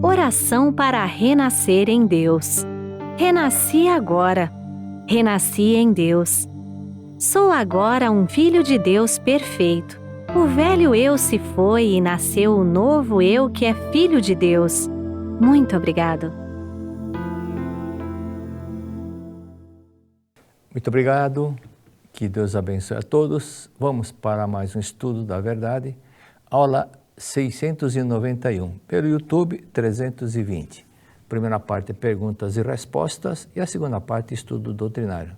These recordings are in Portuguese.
Oração para renascer em Deus. Renasci agora. Renasci em Deus. Sou agora um filho de Deus perfeito. O velho eu se foi e nasceu o novo eu que é filho de Deus. Muito obrigado. Muito obrigado. Que Deus abençoe a todos. Vamos para mais um estudo da verdade. Aula 691. Pelo YouTube, 320. Primeira parte, perguntas e respostas. E a segunda parte, estudo doutrinário.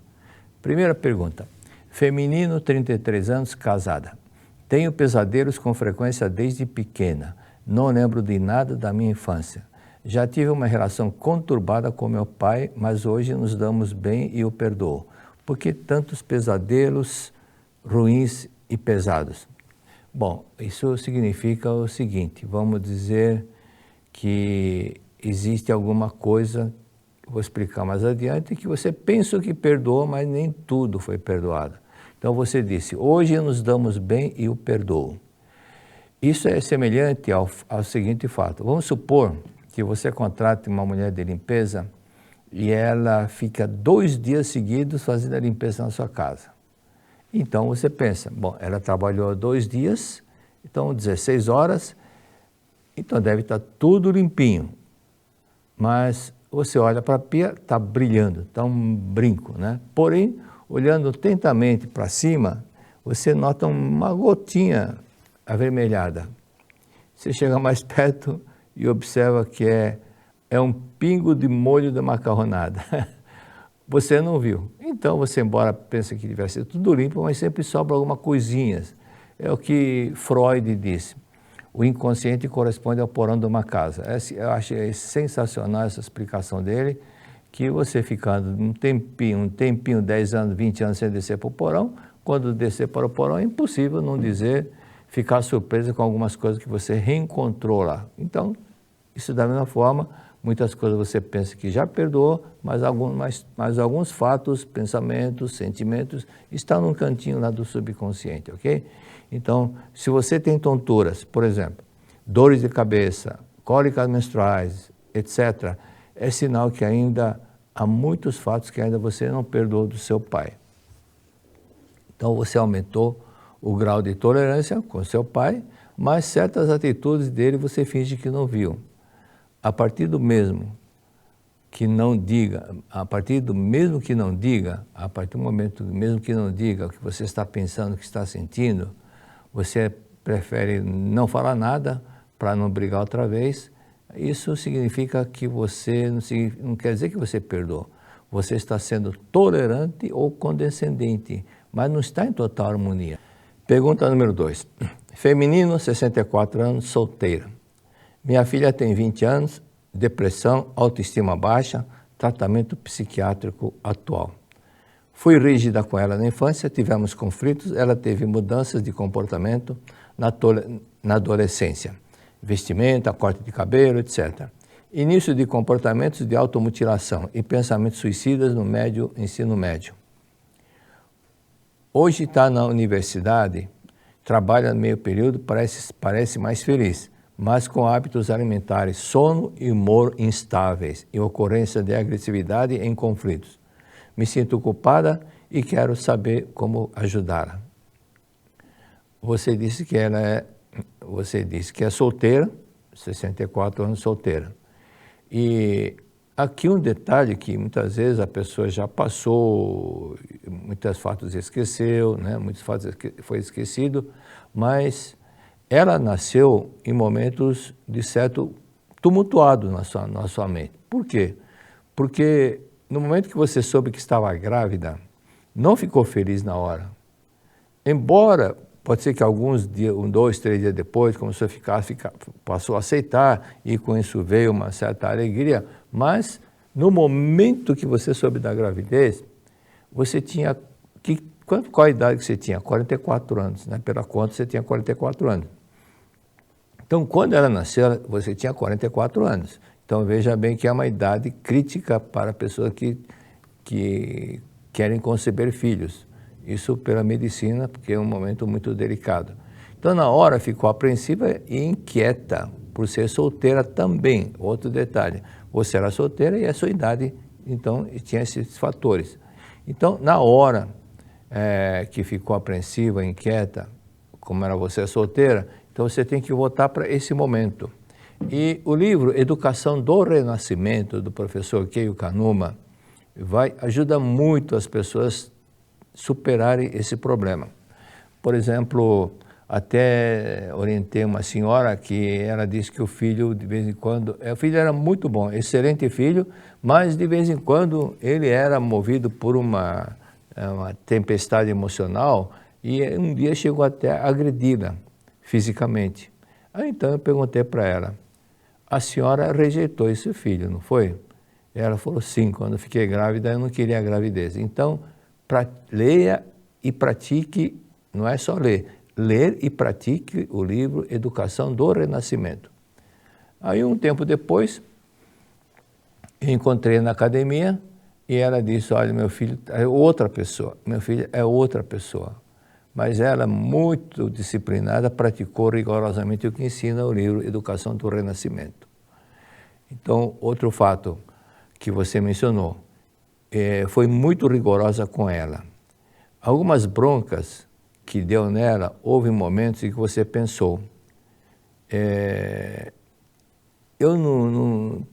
Primeira pergunta. Feminino, 33 anos, casada. Tenho pesadelos com frequência desde pequena. Não lembro de nada da minha infância. Já tive uma relação conturbada com meu pai, mas hoje nos damos bem e o perdoo. Por que tantos pesadelos ruins e pesados? Bom, isso significa o seguinte, vamos dizer que existe alguma coisa, vou explicar mais adiante, que você pensa que perdoou, mas nem tudo foi perdoado. Então você disse, hoje nos damos bem e o perdoo. Isso é semelhante ao seguinte fato, vamos supor que você contrate uma mulher de limpeza e ela fica 2 dias seguidos fazendo a limpeza na sua casa. Então você pensa, bom, ela trabalhou 2 dias, então 16 horas, então deve estar tudo limpinho. Mas você olha para a pia, está brilhando, está um brinco, né? Porém, olhando atentamente para cima, você nota uma gotinha avermelhada. Você chega mais perto e observa que é um pingo de molho de macarronada. Você não viu. Então você, embora pense que tivesse sido tudo limpo, mas sempre sobra alguma coisinha. É o que Freud disse. O inconsciente corresponde ao porão de uma casa. Eu acho sensacional essa explicação dele, que você ficando um tempinho, 10 anos, 20 anos sem descer para o porão, quando descer para o porão é impossível não dizer, ficar surpreso com algumas coisas que você reencontrou lá. Então, isso da mesma forma, muitas coisas você pensa que já perdoou, mas alguns fatos, pensamentos, sentimentos estão num cantinho lá do subconsciente, ok? Então, se você tem tonturas, por exemplo, dores de cabeça, cólicas menstruais, etc., é sinal que ainda há muitos fatos que ainda você não perdoou do seu pai. Então, você aumentou o grau de tolerância com seu pai, mas certas atitudes dele você finge que não viu. A partir do mesmo que não diga, a partir do mesmo que não diga, a partir do momento mesmo que não diga o que você está pensando, o que está sentindo, você prefere não falar nada para não brigar outra vez. Isso significa que você, não quer dizer que você perdoou. Você está sendo tolerante ou condescendente, mas não está em total harmonia. Pergunta número 2. Feminino, 64 anos, solteira. Minha filha tem 20 anos, depressão, autoestima baixa, tratamento psiquiátrico atual. Fui rígida com ela na infância, tivemos conflitos, ela teve mudanças de comportamento na adolescência. Vestimenta, corte de cabelo, etc. Início de comportamentos de automutilação e pensamentos suicidas no ensino médio. Hoje está na universidade, trabalha meio período, parece mais feliz, mas com hábitos alimentares, sono e humor instáveis e ocorrência de agressividade em conflitos. Me sinto culpada e quero saber como ajudá-la. Você disse que é solteira, 64 anos solteira. E aqui um detalhe que muitas vezes a pessoa já passou, muitos fatos esqueceu, né? Muitos fatos foi esquecido, mas ela nasceu em momentos de certo tumultuado na sua mente. Por quê? Porque no momento que você soube que estava grávida, não ficou feliz na hora. Embora, pode ser que alguns dias, 2, 3 dias depois, começou a passou a aceitar e com isso veio uma certa alegria, mas no momento que você soube da gravidez, você tinha, qual a idade que você tinha? 44 anos, né? Pela conta você tinha 44 anos. Então, quando ela nasceu, você tinha 44 anos. Então, veja bem que é uma idade crítica para pessoas que querem conceber filhos. Isso pela medicina, porque é um momento muito delicado. Então, na hora, ficou apreensiva e inquieta. por ser solteira também. Outro detalhe, você era solteira e a sua idade, então, tinha esses fatores. Então, na hora que ficou apreensiva, inquieta, como era você solteira, então você tem que voltar para esse momento. E o livro Educação do Renascimento, do professor Keio Kanuma, ajuda muito as pessoas superarem esse problema. Por exemplo, até orientei uma senhora que ela disse que o filho, de vez em quando, o filho era muito bom, excelente filho, mas de vez em quando ele era movido por uma tempestade emocional e um dia chegou até a agredi-la fisicamente. Aí então eu perguntei para ela, a senhora rejeitou esse filho, não foi? Ela falou, sim, quando eu fiquei grávida eu não queria a gravidez. Então, leia e pratique, não é só ler e pratique o livro Educação do Renascimento. Aí um tempo depois, eu encontrei na academia e ela disse, olha, meu filho é outra pessoa, meu filho é outra pessoa. Mas ela, muito disciplinada, praticou rigorosamente o que ensina o livro Educação do Renascimento. Então, outro fato que você mencionou, foi muito rigorosa com ela. Algumas broncas que deu nela, houve momentos em que você pensou,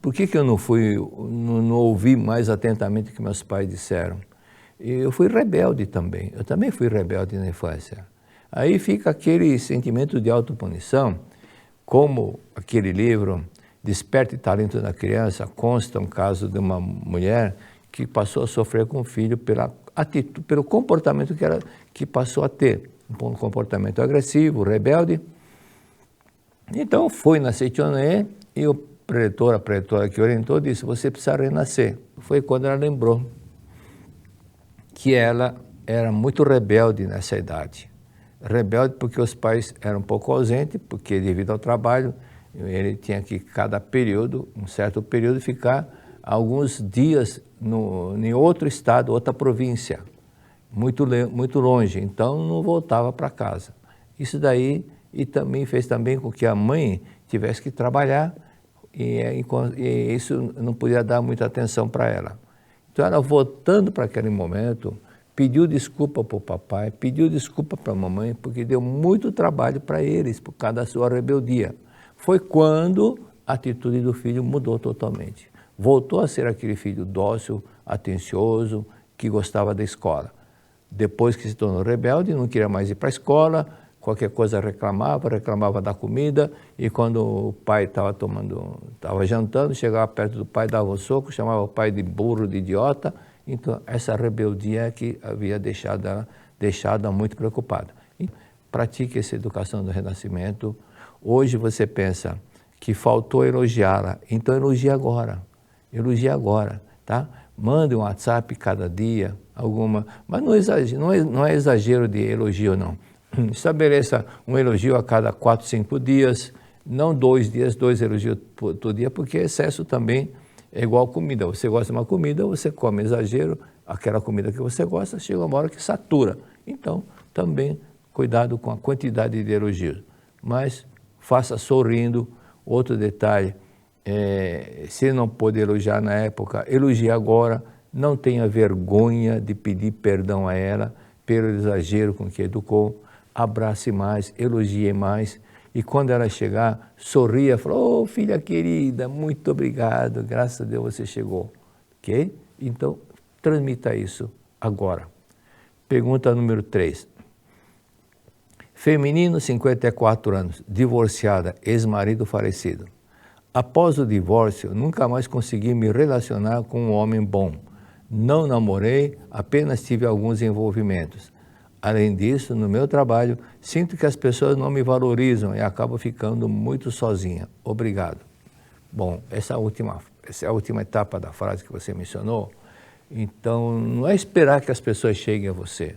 por que eu não ouvi mais atentamente o que meus pais disseram? Eu fui rebelde também, eu também fui rebelde na infância. Aí fica aquele sentimento de autopunição, como aquele livro Desperte o Talento da Criança, consta um caso de uma mulher que passou a sofrer com o filho pelo comportamento que passou a ter, um comportamento agressivo, rebelde. Então foi na Seitonê e a preletora que orientou disse, você precisa renascer. Foi quando ela lembrou que ela era muito rebelde nessa idade. Rebelde porque os pais eram um pouco ausentes, porque devido ao trabalho, ele tinha que, cada período, um certo período, ficar alguns dias em outro estado, outra província, muito longe, então não voltava para casa. Isso daí e também fez também com que a mãe tivesse que trabalhar e isso não podia dar muita atenção para ela. Então ela, voltando para aquele momento, pediu desculpa para o papai, pediu desculpa para a mamãe, porque deu muito trabalho para eles, por causa da sua rebeldia. Foi quando a atitude do filho mudou totalmente. Voltou a ser aquele filho dócil, atencioso, que gostava da escola. Depois que se tornou rebelde, não queria mais ir para a escola, qualquer coisa reclamava da comida, e quando o pai estava jantando, chegava perto do pai, dava um soco, chamava o pai de burro, de idiota. Então, essa rebeldia é que havia deixado muito preocupada. Pratique essa educação do renascimento. Hoje você pensa que faltou elogiá-la, então elogie agora, tá? Mande um WhatsApp cada dia, mas não é exagero de elogio, não. Estabeleça um elogio a cada 4, 5 dias, não 2 dias, 2 elogios por dia, porque excesso também é igual comida. Você gosta de uma comida, você come exagero, aquela comida que você gosta, chega uma hora que satura. Então, também cuidado com a quantidade de elogios. Mas faça sorrindo. Outro detalhe, se não pôde elogiar na época, elogie agora. Não tenha vergonha de pedir perdão a ela pelo exagero com que educou. Abrace mais, elogie mais. E quando ela chegar, sorria, fala, oh, filha querida, muito obrigado, graças a Deus você chegou. Ok? Então, transmita isso agora. Pergunta número 3. Feminino, 54 anos, divorciada, ex-marido falecido. Após o divórcio, nunca mais consegui me relacionar com um homem bom. Não namorei, apenas tive alguns envolvimentos. Além disso, no meu trabalho, sinto que as pessoas não me valorizam e acabo ficando muito sozinha. Obrigado. Bom, essa é a última etapa da frase que você mencionou. Então, não é esperar que as pessoas cheguem a você.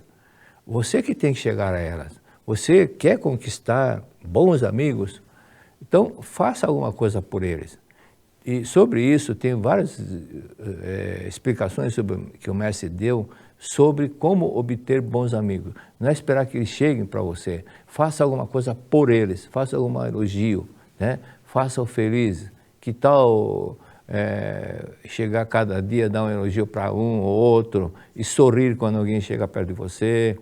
Você que tem que chegar a elas. Você quer conquistar bons amigos? Então, faça alguma coisa por eles. E sobre isso, tem várias explicações que o mestre deu sobre como obter bons amigos. Não é esperar que eles cheguem para você. Faça alguma coisa por eles, faça algum elogio, né? faça-o feliz. Que tal chegar cada dia, dar um elogio para um ou outro e sorrir quando alguém chega perto de você.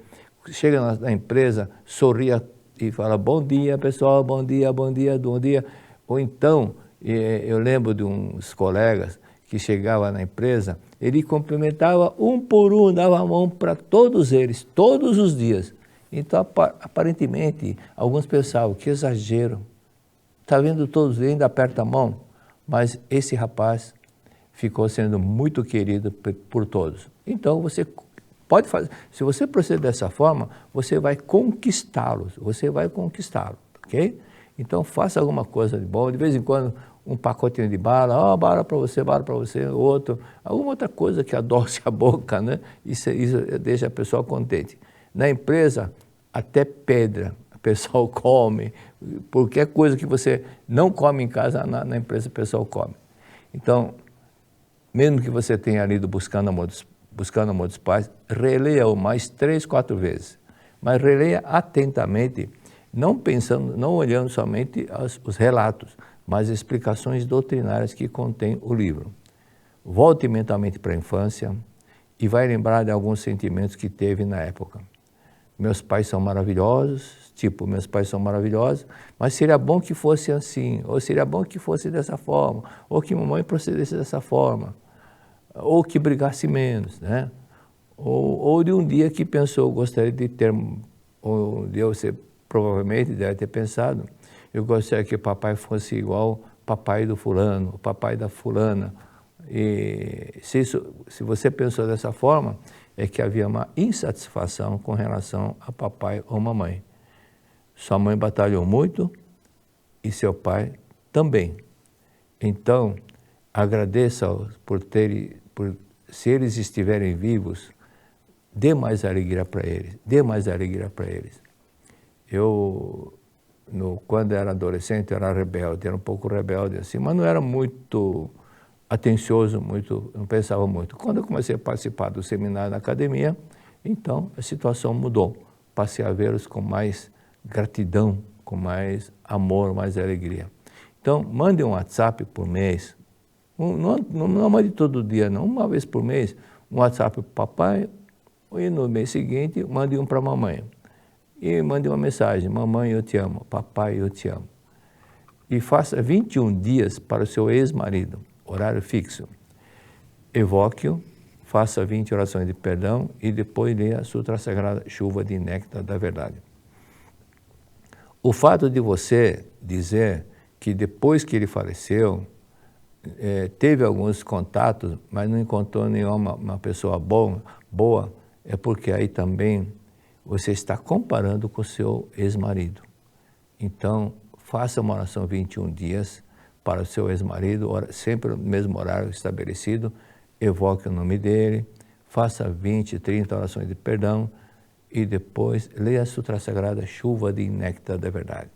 Chega na empresa, sorria e fala bom dia pessoal, bom dia, bom dia, bom dia. Ou então, eu lembro de uns colegas que chegavam na empresa, ele cumprimentava um por um, dava a mão para todos eles, todos os dias. Então, aparentemente, alguns pensavam, que exagero, está vendo todos, ainda aperta a mão. Mas esse rapaz ficou sendo muito querido por todos. Então, você pode fazer, se você proceder dessa forma, você vai conquistá-los, ok? Então, faça alguma coisa de bom, de vez em quando, um pacotinho de bala, bala para você, outro, alguma outra coisa que adoce a boca, né? Isso deixa a pessoa contente. Na empresa, até pedra, o pessoal come, qualquer coisa que você não come em casa, na empresa o pessoal come. Então, mesmo que você tenha lido Buscando o Amor dos Pais, releia-o mais 3, 4 vezes. Mas releia atentamente, não olhando somente os relatos, mas as explicações doutrinárias que contém o livro. Volte mentalmente para a infância e vai lembrar de alguns sentimentos que teve na época. Meus pais são maravilhosos, meus pais são maravilhosos, mas seria bom que fosse assim, ou seria bom que fosse dessa forma, ou que mamãe procedesse dessa forma, ou que brigasse menos, né? Ou de um dia que pensou, gostaria de ter, ou de você provavelmente deve ter pensado, eu gostaria que papai fosse igual papai do fulano, papai da fulana. E se você pensou dessa forma, é que havia uma insatisfação com relação a papai ou mamãe. Sua mãe batalhou muito e seu pai também. Então, agradeça-os se eles estiverem vivos, dê mais alegria para eles, quando era adolescente, eu era rebelde, era um pouco rebelde assim, mas não era muito atencioso, não pensava muito. Quando eu comecei a participar do seminário na academia, então a situação mudou. Passei a vê-los com mais gratidão, com mais amor, mais alegria. Então, mande um WhatsApp por mês. Não mande todo dia, não. Uma vez por mês, um WhatsApp para o papai, e no mês seguinte, mande um para a mamãe. E mande uma mensagem, mamãe, eu te amo, papai, eu te amo. E faça 21 dias para o seu ex-marido, horário fixo. Evoque-o, faça 20 orações de perdão e depois leia a Sutra Sagrada, Chuva de Néctar da Verdade. O fato de você dizer que depois que ele faleceu, teve alguns contatos, mas não encontrou nenhuma pessoa boa, é porque aí também você está comparando com o seu ex-marido. Então, faça uma oração 21 dias para o seu ex-marido, sempre no mesmo horário estabelecido, evoque o nome dele, faça 20, 30 orações de perdão e depois leia a Sutra Sagrada, Chuva de Néctar da Verdade.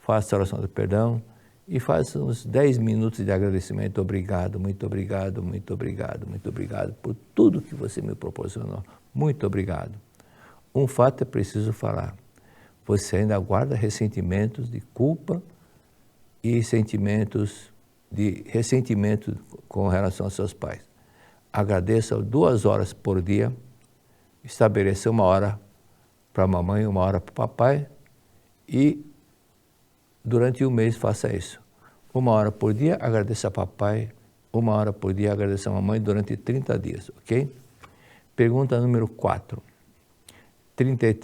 Faça a oração de perdão e faça uns 10 minutos de agradecimento. Obrigado, muito obrigado, muito obrigado, muito obrigado por tudo que você me proporcionou. Muito obrigado. Um fato é preciso falar. Você ainda guarda ressentimentos de culpa e sentimentos de ressentimento com relação aos seus pais. Agradeça 2 horas por dia, estabeleça 1 hora para a mamãe, 1 hora para o papai e durante um mês faça isso. 1 hora por dia, agradeça a papai, 1 hora por dia, agradeça a mamãe durante 30 dias, ok? Pergunta número 4.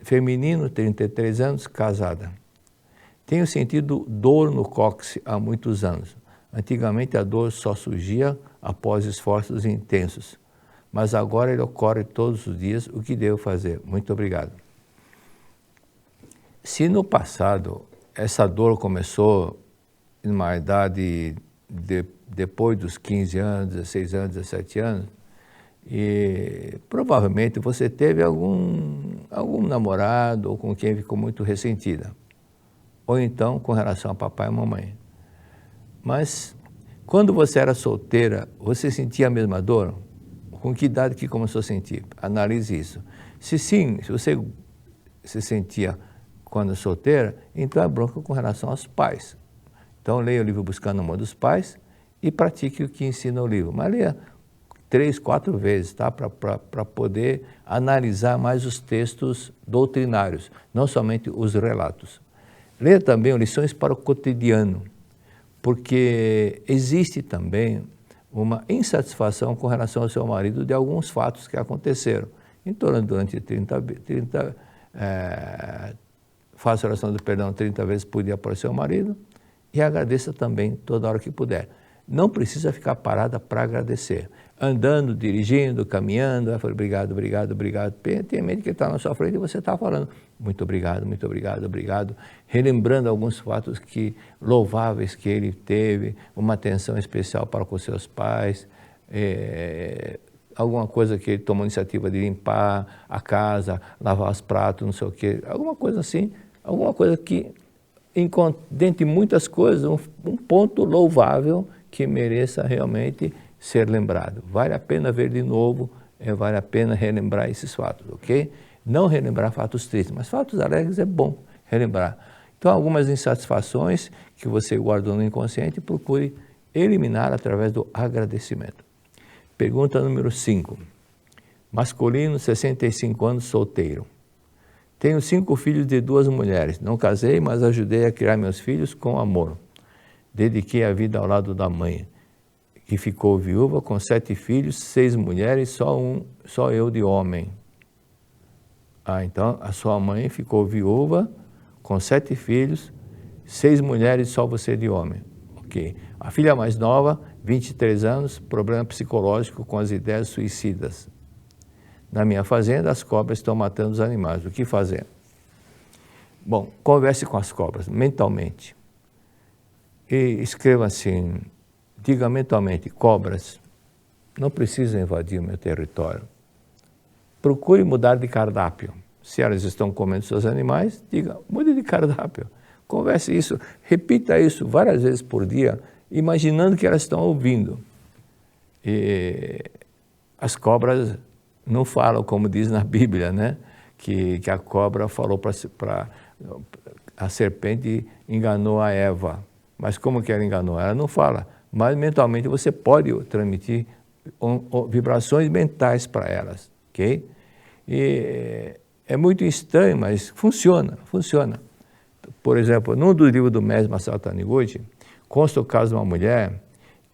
Feminino, 33 anos, casada. Tenho sentido dor no cóccix há muitos anos. Antigamente a dor só surgia após esforços intensos, mas agora ele ocorre todos os dias. O que devo fazer? Muito obrigado. Se no passado essa dor começou em uma idade depois dos 15 anos, 16 anos, 17 anos, e provavelmente você teve algum namorado ou com quem ficou muito ressentida, ou então com relação a papai e mamãe. Mas quando você era solteira, você sentia a mesma dor? Com que idade que começou a sentir? Analise isso. Se sim, se você se sentia quando solteira, então é bronca com relação aos pais. Então leia o livro Buscando o Amor dos Pais e pratique o que ensina o livro. Mas leia 3, 4 vezes, tá? Para poder analisar mais os textos doutrinários, não somente os relatos. Leia também Lições para o Cotidiano, porque existe também uma insatisfação com relação ao seu marido de alguns fatos que aconteceram. Então, durante 30 faça oração do perdão 30 vezes por dia para o seu marido e agradeça também toda hora que puder. Não precisa ficar parada para agradecer. Andando, dirigindo, caminhando, obrigado, obrigado, obrigado. Tem mente que está na sua frente e você está falando muito obrigado, obrigado. Relembrando alguns fatos louváveis que ele teve, uma atenção especial para com seus pais, alguma coisa que ele tomou iniciativa de limpar a casa, lavar os pratos, não sei o quê, alguma coisa assim, alguma coisa que, dentre muitas coisas, um ponto louvável que mereça realmente ser lembrado. Vale a pena ver de novo, vale a pena relembrar esses fatos, ok? Não relembrar fatos tristes, mas fatos alegres é bom relembrar. Então, algumas insatisfações que você guardou no inconsciente, procure eliminar através do agradecimento. Pergunta número 5. Masculino, 65 anos, solteiro. Tenho 5 filhos de 2 mulheres. Não casei, mas ajudei a criar meus filhos com amor. Dediquei a vida ao lado da mãe, que ficou viúva com 7 filhos, 6 mulheres, só eu de homem. Então a sua mãe ficou viúva com 7 filhos, 6 mulheres, só você de homem. Ok. A filha mais nova, 23 anos, problema psicológico com as ideias suicidas. Na minha fazenda, as cobras estão matando os animais. O que fazer? Bom, converse com as cobras mentalmente. E escreva assim, diga mentalmente, cobras, não precisam invadir o meu território. Procure mudar de cardápio. Se elas estão comendo seus animais, diga, mude de cardápio. Converse isso, repita isso várias vezes por dia, imaginando que elas estão ouvindo. E as cobras não falam, como diz na Bíblia, né? Que a cobra falou a serpente enganou a Eva. Mas como que ela enganou? Ela não fala, mas mentalmente você pode transmitir vibrações mentais para elas, ok? E é muito estranho, mas funciona. Por exemplo, num dos livros do mestre Masaru Taniguchi, consta o caso de uma mulher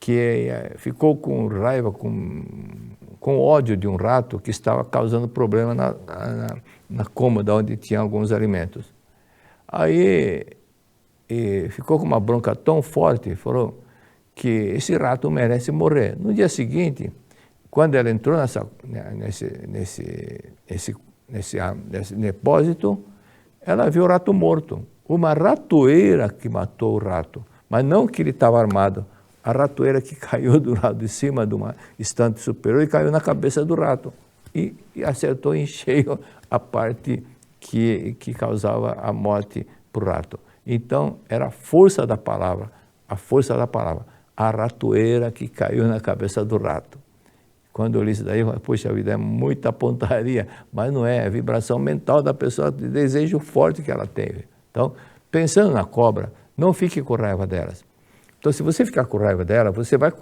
que ficou com raiva, com ódio de um rato que estava causando problema na cômoda onde tinha alguns alimentos. Aí ficou com uma bronca tão forte, falou que esse rato merece morrer. No dia seguinte, quando ela entrou nesse depósito, ela viu o rato morto. Uma ratoeira que matou o rato, mas não que ele estava armado. A ratoeira que caiu do lado de cima de uma estante superior e caiu na cabeça do rato. E acertou em cheio a parte que causava a morte para o rato. Então, era a força da palavra. A ratoeira que caiu na cabeça do rato. Quando eu li isso daí, eu falei, poxa vida, é muita pontaria, mas não é, vibração mental da pessoa, de desejo forte que ela teve. Então, pensando na cobra, não fique com raiva delas. Então, se você ficar com raiva dela, você vai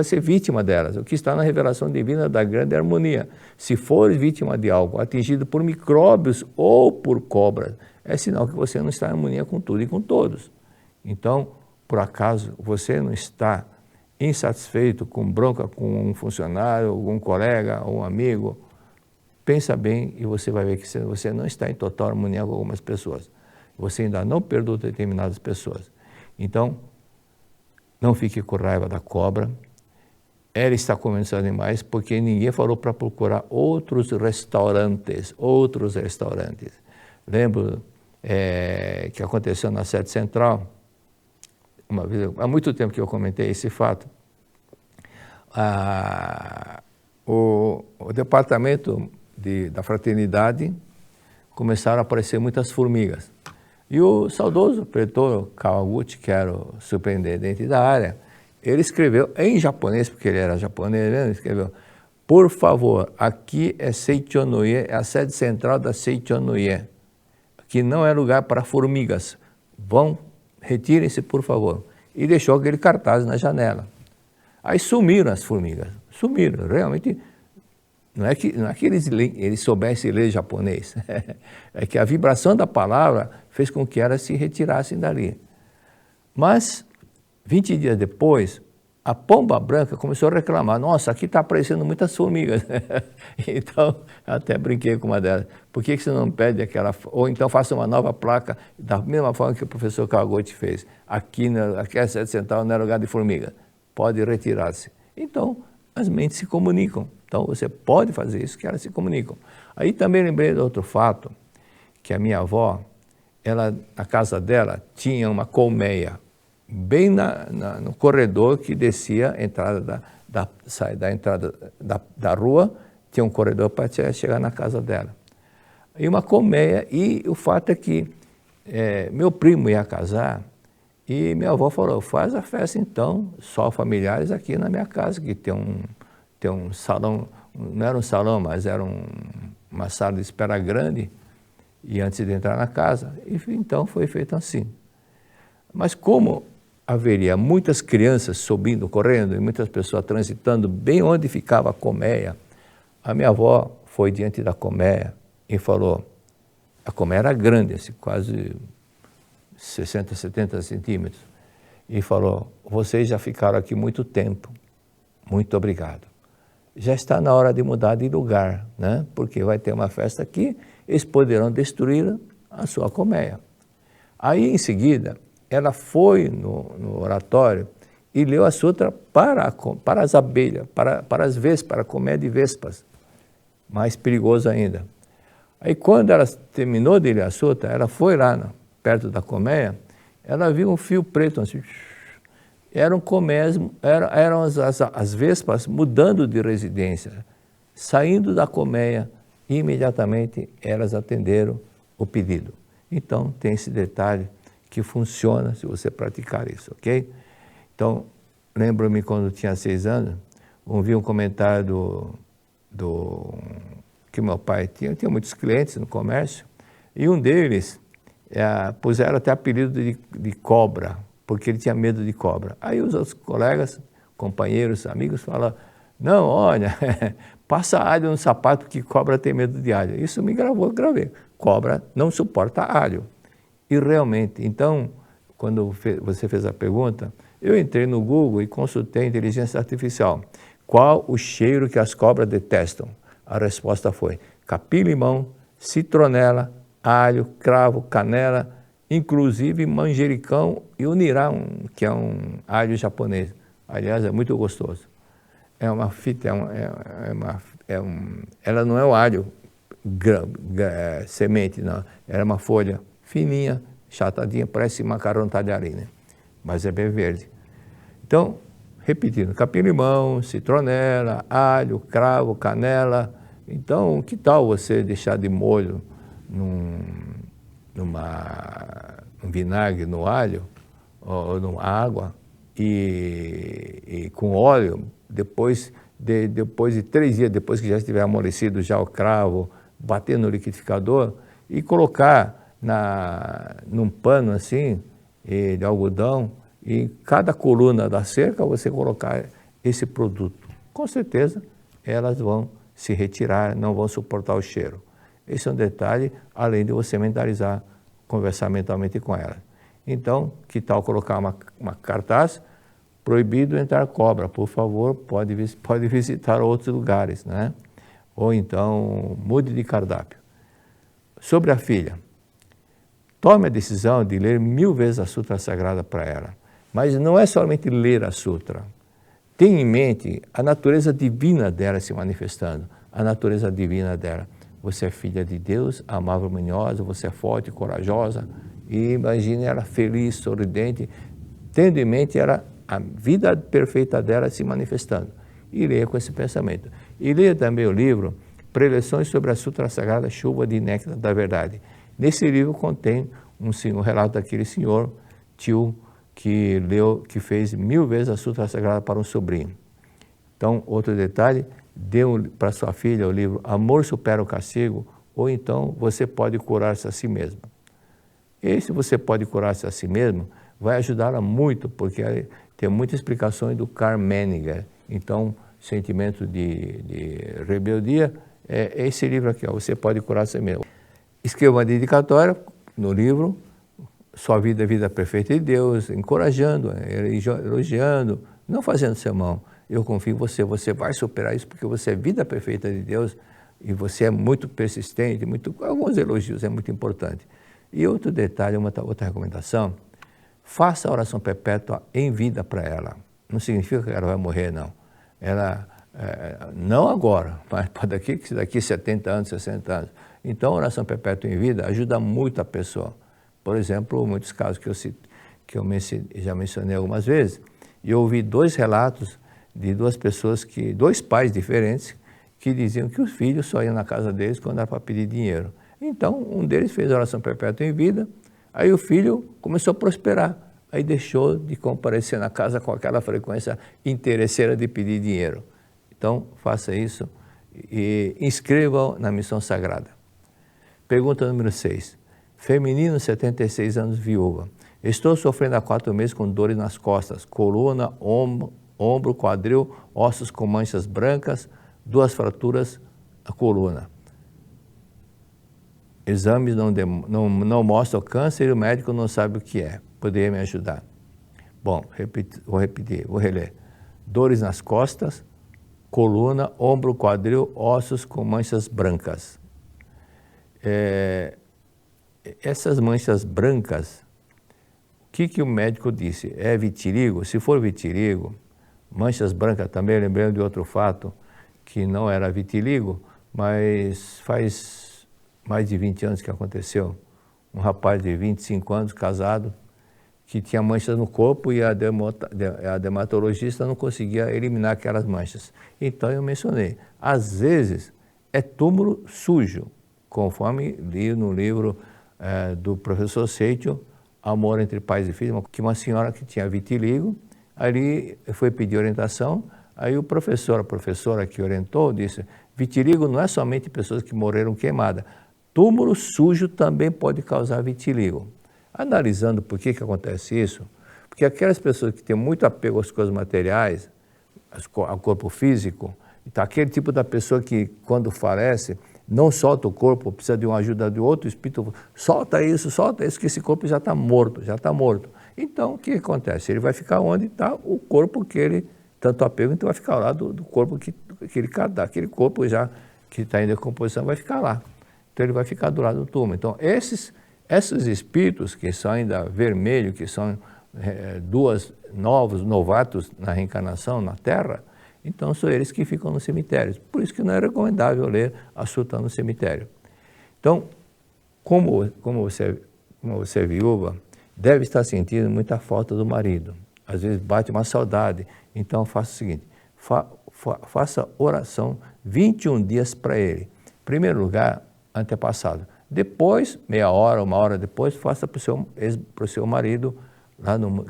ser vítima delas, o que está na revelação divina da grande harmonia. Se for vítima de algo atingido por micróbios ou por cobras, é sinal que você não está em harmonia com tudo e com todos. Então, por acaso, você não está insatisfeito, com bronca com um funcionário, algum colega, ou um amigo, pensa bem e você vai ver que você não está em total harmonia com algumas pessoas. Você ainda não perdoou determinadas pessoas. Então, não fique com raiva da cobra. Ela está comendo seus animais porque ninguém falou para procurar outros restaurantes. Lembro que aconteceu na sede central, uma vez, há muito tempo que eu comentei esse fato. O departamento da fraternidade começaram a aparecer muitas formigas. E o saudoso pretor Kawaguchi, que era o superintendente da área, ele escreveu em japonês, porque ele era japonês, ele escreveu, por favor, aqui é Seichonoye, é a sede central da Seichonoye, que não é lugar para formigas. Retirem-se, por favor. e deixou aquele cartaz na janela. Aí sumiram as formigas, sumiram, realmente. Não é que eles soubessem ler japonês, é que a vibração da palavra fez com que elas se retirassem dali. Mas, 20 dias depois, a pomba branca começou a reclamar, nossa, aqui está aparecendo muitas formigas. Então, até brinquei com uma delas, por que você não pede aquela, ou então faça uma nova placa, da mesma forma que o professor Kawaguchi fez, aqui é a sede central não é lugar de formiga, pode retirar-se. Então, as mentes se comunicam, então você pode fazer isso que elas se comunicam. Aí também lembrei de outro fato, que a minha avó, na casa dela tinha uma colmeia, bem no corredor que descia a entrada da entrada da rua, tinha um corredor para chegar na casa dela. E uma colmeia, e o fato é que meu primo ia casar, e minha avó falou, faz a festa então, só familiares aqui na minha casa, que tem um salão, não era um salão, mas era uma sala de espera grande, e antes de entrar na casa, e então foi feito assim. Mas como haveria muitas crianças subindo, correndo, e muitas pessoas transitando bem onde ficava a colmeia, a minha avó foi diante da colmeia e falou, a colmeia era grande, assim, quase 60, 70 centímetros, e falou, vocês já ficaram aqui muito tempo, muito obrigado. Já está na hora de mudar de lugar, né? Porque vai ter uma festa aqui, eles poderão destruir a sua colmeia. Aí, em seguida, ela foi no oratório e leu a sutra para as abelhas, para as vespas, para a colmeia de vespas, mais perigoso ainda. Aí, quando ela terminou de ler a sutra, ela foi lá perto da colmeia, ela viu um fio preto, assim, eram colmeias, eram as vespas mudando de residência, saindo da colmeia, e imediatamente elas atenderam o pedido. Então, tem esse detalhe que funciona se você praticar isso, ok? Então, lembro-me quando tinha 6 anos, ouvi um comentário que meu pai tinha muitos clientes no comércio, e um deles puseram até apelido de cobra, porque ele tinha medo de cobra. Aí os outros colegas, companheiros, amigos falaram, não, olha, passa alho no sapato que cobra tem medo de alho. Isso me gravei. Cobra não suporta alho. E realmente, então, quando você fez a pergunta, eu entrei no Google e consultei a inteligência artificial. Qual o cheiro que as cobras detestam? A resposta foi capim-limão, citronela, alho, cravo, canela, inclusive manjericão e o nirá, que é um alho japonês. Aliás, é muito gostoso. É uma fita, ela não é o alho semente, não. Ela é uma folha fininha, chatadinha, parece macarrão talharina, mas é bem verde. Então, repetindo, capim-limão, citronela, alho, cravo, canela. Então, que tal você deixar de molho um vinagre no alho, ou numa água, e com óleo, depois de 3 dias, depois que já estiver amolecido já o cravo, bater no liquidificador e colocar num pano assim, de algodão, e em cada coluna da cerca você colocar esse produto. Com certeza elas vão se retirar, não vão suportar o cheiro. Esse é um detalhe, além de você mentalizar, conversar mentalmente com ela. Então, que tal colocar uma cartaz, proibido entrar cobra, por favor, pode visitar outros lugares, né? Ou então, mude de cardápio. Sobre a filha, tome a decisão de ler 1000 vezes a Sutra Sagrada para ela. Mas não é somente ler a Sutra. Tenha em mente a natureza divina dela se manifestando, a natureza divina dela. Você é filha de Deus, amável, harmoniosa, você é forte, corajosa, e imagine ela feliz, sorridente, tendo em mente a vida perfeita dela se manifestando. E leia com esse pensamento. E leia também o livro Preleções sobre a Sutra Sagrada, Chuva de Néctar da Verdade. Nesse livro contém um relato daquele senhor, tio, que fez 1000 vezes a Sutra Sagrada para um sobrinho. Então, outro detalhe, dê para sua filha o livro Amor Supera o Castigo, ou então Você Pode Curar-se a Si Mesmo. E se você pode curar-se a si mesmo, vai ajudá-la muito, porque tem muitas explicações do Karl Menninger. Então, sentimento de rebeldia é esse livro aqui, ó, Você Pode Curar Você Mesmo. Escreva uma dedicatória no livro, Sua Vida é Vida Perfeita de Deus, encorajando, elogiando, não fazendo sermão. Eu confio em você, você vai superar isso porque você é vida perfeita de Deus e você é muito persistente, alguns elogios, é muito importante. E outro detalhe, outra recomendação, faça a oração perpétua em vida para ela. Não significa que ela vai morrer, não. Não agora, mas daqui 70 anos, 60 anos. Então, a oração perpétua em vida ajuda muito a pessoa. Por exemplo, muitos casos que eu já mencionei algumas vezes, e eu ouvi 2 relatos de 2 pessoas, 2 pais diferentes, que diziam que os filhos só iam na casa deles quando era para pedir dinheiro. Então, um deles fez a oração perpétua em vida, aí o filho começou a prosperar, aí deixou de comparecer na casa com aquela frequência interesseira de pedir dinheiro. Então, faça isso e inscreva-o na missão sagrada. Pergunta número 6. Feminino, 76 anos, viúva. Estou sofrendo há 4 meses com dores nas costas, coluna, ombro, quadril, ossos com manchas brancas, 2 fraturas na coluna. Exames não mostram câncer e o médico não sabe o que é. Poderia me ajudar? Bom, vou reler. Dores nas costas, coluna, ombro, quadril, ossos com manchas brancas. Essas manchas brancas, o que o médico disse? É vitiligo? Se for vitiligo, manchas brancas também, lembrando de outro fato, que não era vitiligo, mas faz mais de 20 anos que aconteceu. Um rapaz de 25 anos, casado, que tinha manchas no corpo e a dermatologista não conseguia eliminar aquelas manchas. Então eu mencionei, às vezes é túmulo sujo, conforme li no livro do professor Seitel, Amor entre Pais e Filhos, que uma senhora que tinha vitiligo, ali foi pedir orientação, aí a professora que orientou disse, vitiligo não é somente pessoas que morreram queimadas, túmulo sujo também pode causar vitiligo. Analisando por que acontece isso, porque aquelas pessoas que têm muito apego às coisas materiais, ao corpo físico, então aquele tipo da pessoa que quando falece, não solta o corpo, precisa de uma ajuda de outro espírito, solta isso, que esse corpo já está morto, Então, o que acontece? Ele vai ficar onde está o corpo que ele, tanto apego, então vai ficar lá do corpo que ele cadar, aquele corpo já que está em decomposição vai ficar lá. Então, ele vai ficar do lado do túmulo. Então, esses espíritos que são ainda vermelhos, que são novatos na reencarnação, na Terra, então são eles que ficam nos cemitérios. Por isso que não é recomendável ler a Suta no cemitério. Então, como você é viúva, deve estar sentindo muita falta do marido. Às vezes bate uma saudade. Então faça o seguinte, faça oração 21 dias para ele. Em primeiro lugar, antepassado. Depois, meia hora, 1 hora depois, faça para o seu marido,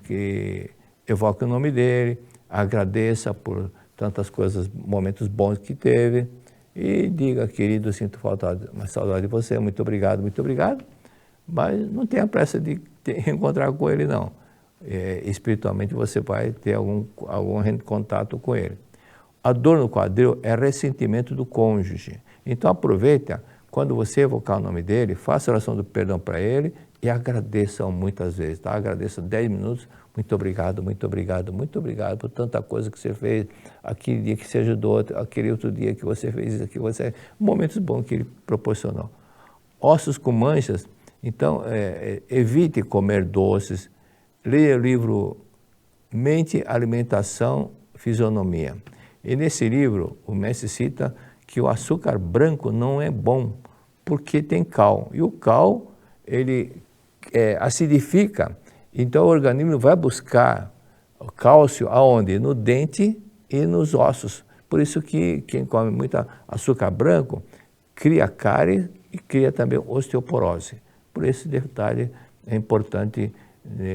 que evoque o nome dele, agradeça por tantas coisas, momentos bons que teve, e diga, querido, sinto uma saudade de você, muito obrigado, mas não tenha pressa de encontrar com ele, não. Espiritualmente você vai ter algum contato com ele. A dor no quadril é ressentimento do cônjuge. Então aproveita, quando você evocar o nome dele, faça a oração do perdão para ele e agradeça muitas vezes, tá? Agradeça 10 minutos, muito obrigado por tanta coisa que você fez, aquele dia que você ajudou, aquele outro dia que você fez isso, momentos bons que ele proporcionou. Ossos com manchas, então evite comer doces, leia o livro Mente, Alimentação, Fisionomia. E nesse livro o mestre cita que o açúcar branco não é bom, porque tem cal, e o cal ele acidifica. Então o organismo vai buscar o cálcio aonde? No dente e nos ossos. Por isso que quem come muito açúcar branco cria cárie e cria também osteoporose. Por esse detalhe é importante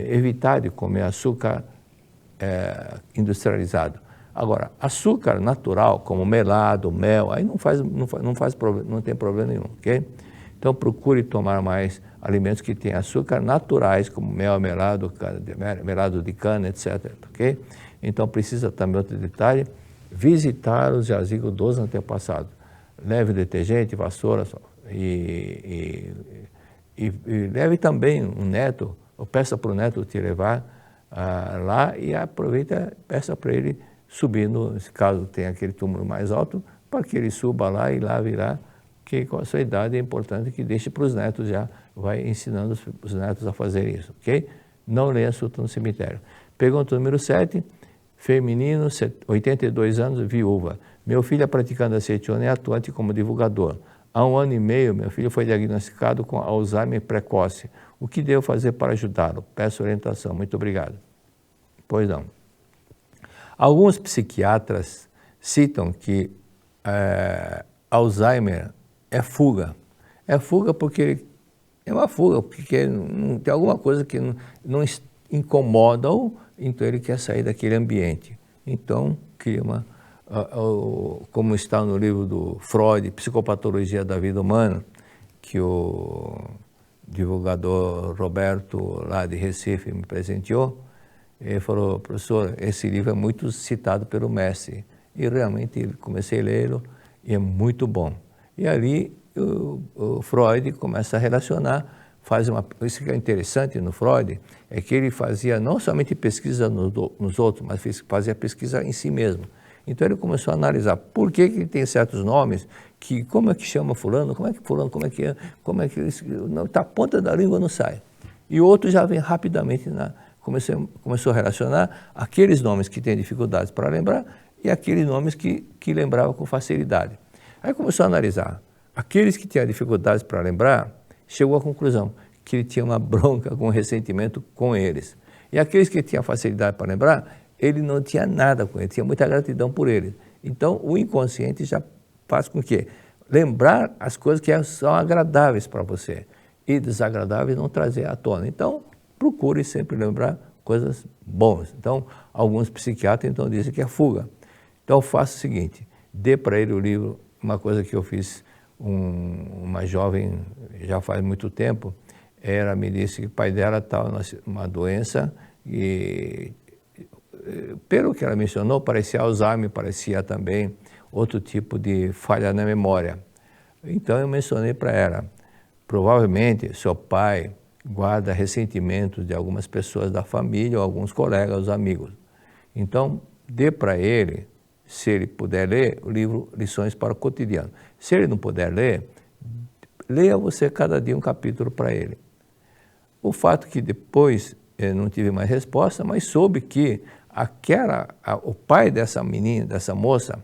evitar de comer açúcar industrializado. Agora, açúcar natural, como melado, mel, aí não tem problema nenhum, ok? Então procure tomar mais alimentos que têm açúcar naturais, como mel, melado de cana, etc. Ok? Então precisa também, outro detalhe, visitar os jazigos dos antepassados. Leve detergente, vassoura e leve também um neto, ou peça para o neto te levar lá e aproveita, peça para ele subir, se caso tenha aquele túmulo mais alto, para que ele suba lá e lá virá, que com a sua idade é importante que deixe para os netos já, vai ensinando os netos a fazer isso, ok? Não leia Sutra no cemitério. Pergunta número 7, feminino, 82 anos, viúva. Meu filho é praticante da Setiona e atuante como divulgador. Há 1 ano e meio, meu filho foi diagnosticado com Alzheimer precoce. O que devo fazer para ajudá-lo? Peço orientação. Muito obrigado. Pois não. Alguns psiquiatras citam que Alzheimer é fuga. É fuga porque é uma fuga, porque não, tem alguma coisa que não incomoda, ou então ele quer sair daquele ambiente. Então, cria como está no livro do Freud, Psicopatologia da Vida Humana, que o divulgador Roberto, lá de Recife, me presenteou. Ele falou: professor, esse livro é muito citado pelo mestre. E realmente comecei a lê-lo e é muito bom. E ali o Freud começa a relacionar, isso que é interessante no Freud, é que ele fazia não somente pesquisa nos outros, mas fazia pesquisa em si mesmo. Então ele começou a analisar por que ele tem certos nomes, como é que chama fulano, como é que a ponta da língua não sai. E o outro já vem rapidamente, começou a relacionar aqueles nomes que têm dificuldades para lembrar e aqueles nomes que lembrava com facilidade. Aí começou a analisar. Aqueles que tinham dificuldades para lembrar, chegou à conclusão que ele tinha uma bronca, um ressentimento com eles. E aqueles que tinham facilidade para lembrar, ele não tinha nada com ele, tinha muita gratidão por ele. Então, o inconsciente já faz com que lembrar as coisas que são agradáveis para você e desagradáveis não trazer à tona. Então, procure sempre lembrar coisas boas. Então, alguns psiquiatras então dizem que é fuga. Então, faça o seguinte, dê para ele o livro, uma coisa que eu fiz, uma jovem, já faz muito tempo, ela me disse que o pai dela estava numa doença e, pelo que ela mencionou, parecia Alzheimer, parecia também outro tipo de falha na memória. Então eu mencionei para ela, provavelmente seu pai guarda ressentimentos de algumas pessoas da família ou alguns colegas, amigos. Então dê para ele, se ele puder ler, o livro Lições para o Cotidiano. Se ele não puder ler, leia você cada dia um capítulo para ele. O fato que depois eu não tive mais resposta, mas soube que o pai dessa menina, dessa moça,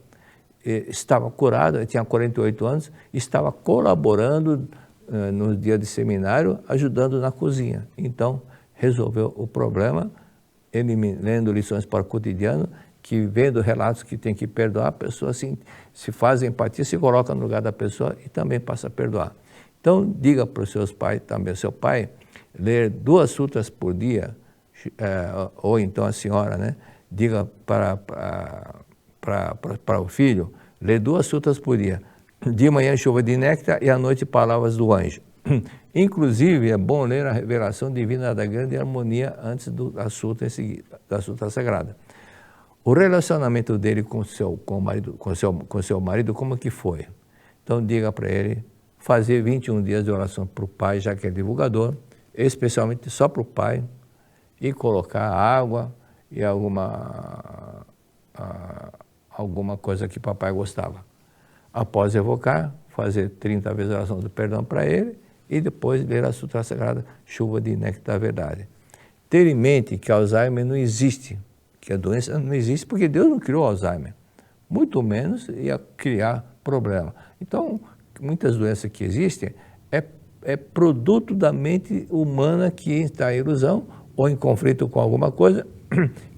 estava curado, ele tinha 48 anos, estava colaborando no dia de seminário, ajudando na cozinha. Então, resolveu o problema, ele lendo Lições para o Cotidiano, que vendo relatos que tem que perdoar, a pessoa assim, se faz empatia, se coloca no lugar da pessoa e também passa a perdoar. Então, diga para os seus pais, também ao seu pai, ler 2 sutras por dia, ou então a senhora, né, diga para o filho, ler 2 sutras por dia. De manhã chuva de néctar e à noite palavras do anjo. Inclusive, é bom ler a revelação divina da grande harmonia antes da sutra sagrada. O relacionamento dele com seu marido, como que foi? Então diga para ele fazer 21 dias de oração para o pai, já que é divulgador, especialmente só para o pai, e colocar água e alguma coisa que papai gostava. Após evocar, fazer 30 vezes a oração do perdão para ele e depois ler a Sutra Sagrada, Chuva de Néctar da Verdade. Ter em mente que Alzheimer não existe, que a doença não existe porque Deus não criou Alzheimer, muito menos ia criar problema. Então, muitas doenças que existem é produto da mente humana que está em ilusão ou em conflito com alguma coisa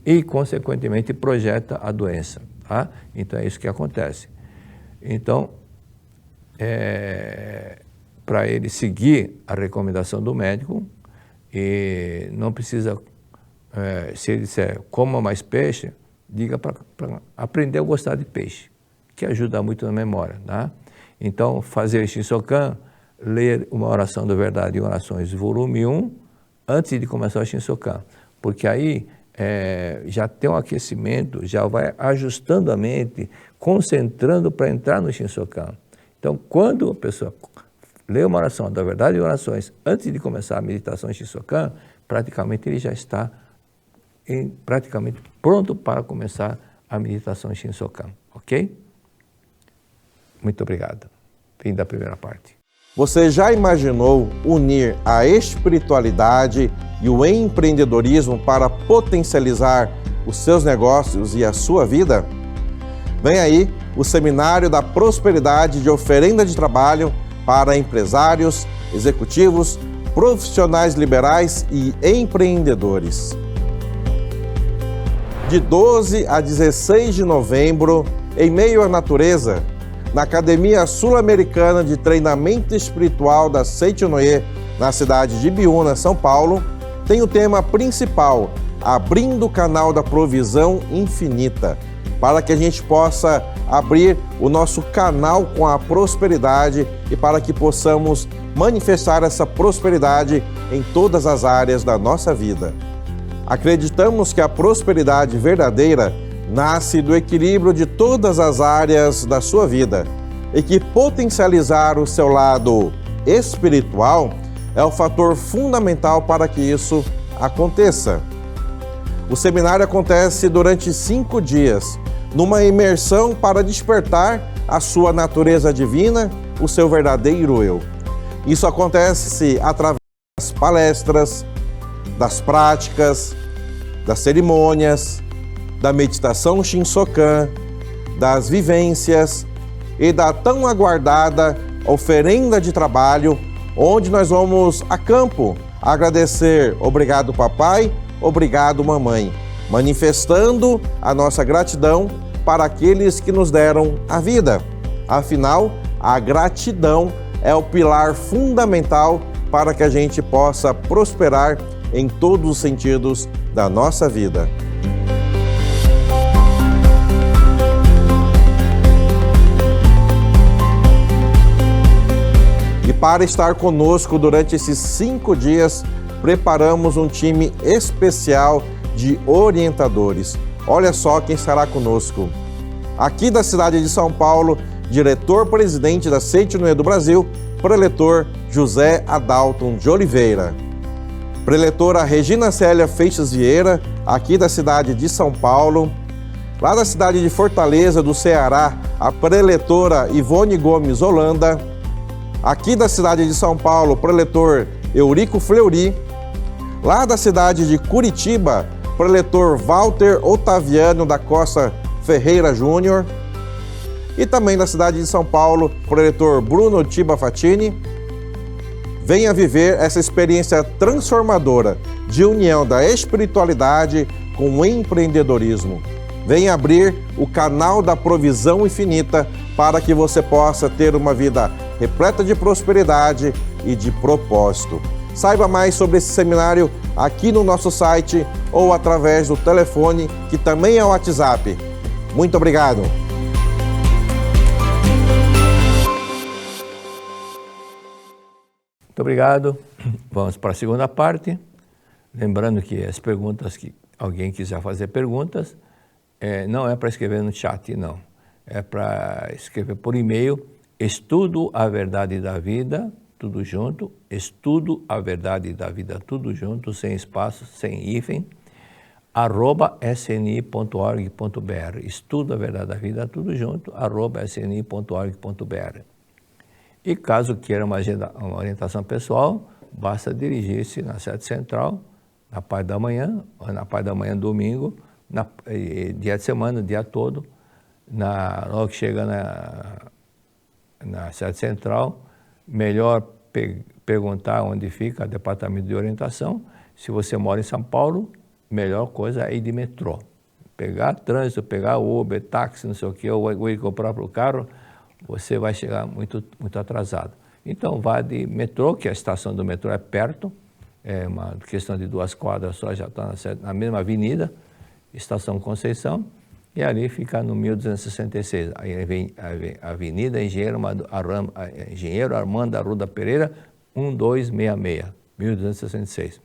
e, consequentemente, projeta a doença. Tá? Então, é isso que acontece. Então, para ele seguir a recomendação do médico, e não precisa, se ele disser coma mais peixe, diga para aprender a gostar de peixe, que ajuda muito na memória. Tá? Então, fazer Shinsokan, ler uma oração da verdade e orações, volume 1, antes de começar o Shinsokan, porque aí já tem um aquecimento, já vai ajustando a mente, concentrando para entrar no Shinsokan. Então, quando a pessoa lê uma oração da verdade e orações antes de começar a meditação Shinsokan, praticamente ele já está praticamente pronto para começar a meditação Shinsokan, ok? Muito obrigado. Fim da primeira parte. Você já imaginou unir a espiritualidade e o empreendedorismo para potencializar os seus negócios e a sua vida? Vem aí o Seminário da Prosperidade de Oferenda de Trabalho para empresários, executivos, profissionais liberais e empreendedores. De 12 a 16 de novembro, em meio à natureza, na Academia Sul-Americana de Treinamento Espiritual da Seichonoye, na cidade de Ibiúna, São Paulo, tem o tema principal, Abrindo o Canal da Provisão Infinita, para que a gente possa abrir o nosso canal com a prosperidade e para que possamos manifestar essa prosperidade em todas as áreas da nossa vida. Acreditamos que a prosperidade verdadeira nasce do equilíbrio de todas as áreas da sua vida e que potencializar o seu lado espiritual é o fator fundamental para que isso aconteça. O seminário acontece durante 5 dias, numa imersão para despertar a sua natureza divina, o seu verdadeiro eu. Isso acontece através das palestras, das práticas, das cerimônias, da meditação Shinsokan, das vivências e da tão aguardada oferenda de trabalho, onde nós vamos a campo agradecer obrigado papai, obrigado mamãe, manifestando a nossa gratidão para aqueles que nos deram a vida. Afinal, a gratidão é o pilar fundamental para que a gente possa prosperar em todos os sentidos da nossa vida. E para estar conosco durante esses 5 dias, preparamos um time especial de orientadores. Olha só quem estará conosco. Aqui da cidade de São Paulo, diretor-presidente da Seichonoye do Brasil, preletor José Adalton de Oliveira. Preletora Regina Célia Feixes Vieira, aqui da cidade de São Paulo. Lá da cidade de Fortaleza, do Ceará, a preletora Ivone Gomes Holanda. Aqui da cidade de São Paulo, o preletor Eurico Fleury. Lá da cidade de Curitiba, o preletor Walter Otaviano da Costa Ferreira Júnior. E também da cidade de São Paulo, o preletor Bruno Tiba Fatini. Venha viver essa experiência transformadora de união da espiritualidade com o empreendedorismo. Venha abrir o canal da provisão infinita para que você possa ter uma vida repleta de prosperidade e de propósito. Saiba mais sobre esse seminário aqui no nosso site ou através do telefone, que também é o WhatsApp. Muito obrigado! Muito obrigado. Vamos para a segunda parte. Lembrando que as perguntas, que alguém quiser fazer perguntas, não é para escrever no chat, não. É para escrever por e-mail, estudo a verdade da vida, tudo junto, estudo a verdade da vida, tudo junto, sem espaço, sem hífen, @sni.org.br. Estudo a verdade da vida, tudo junto, @sni.org.br. E caso queira uma orientação pessoal, basta dirigir-se na sede central, na parte da manhã, ou na parte da manhã domingo, dia de semana, o dia todo, logo que chega na sede central, melhor perguntar onde fica o departamento de orientação. Se você mora em São Paulo, melhor coisa é ir de metrô. Pegar trânsito, pegar Uber, táxi, não sei o que, ou ir com o próprio carro, você vai chegar muito atrasado. Então vá de metrô, que a estação do metrô é perto, é uma questão de 2 quadras só, já está na mesma avenida, Estação Conceição, e ali fica no 1266. Aí vem a Avenida Engenheiro Armando Arruda Pereira, 1266, 1266.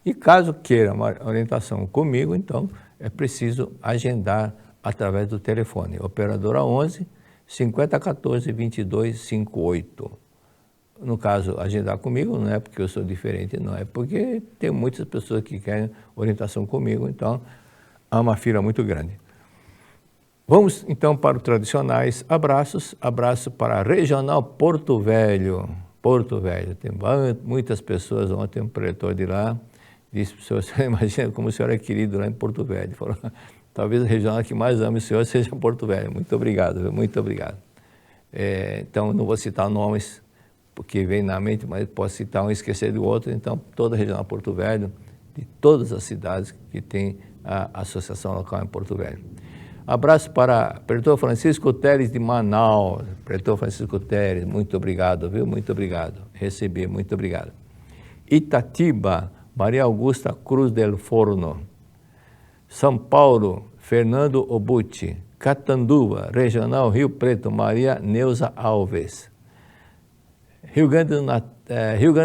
E caso queira uma orientação comigo, então é preciso agendar através do telefone. Operadora 11 5014 2258. No caso, agendar comigo não é porque eu sou diferente, não, é porque tem muitas pessoas que querem orientação comigo, então há uma fila muito grande. Vamos então para os tradicionais abraços. Abraço para a Regional Porto Velho. Porto Velho, tem muitas pessoas, ontem um preletor de lá disse para o senhor, imagina como o senhor é querido lá em Porto Velho. Falou, talvez a regional que mais ama o senhor seja Porto Velho. Muito obrigado, muito obrigado. Então, não vou citar nomes, porque vem na mente, mas posso citar um e esquecer do outro. Então, toda a regional Porto Velho, de todas as cidades que tem a associação local em Porto Velho. Abraço para Preletor Francisco Teres de Manaus. Preletor Francisco Teres, muito obrigado, viu? Muito obrigado. Recebi, muito obrigado. Itatiba, Maria Augusta Cruz del Forno. São Paulo, Fernando Obuti. Catanduva, Regional Rio Preto, Maria Neuza Alves. Rio Grande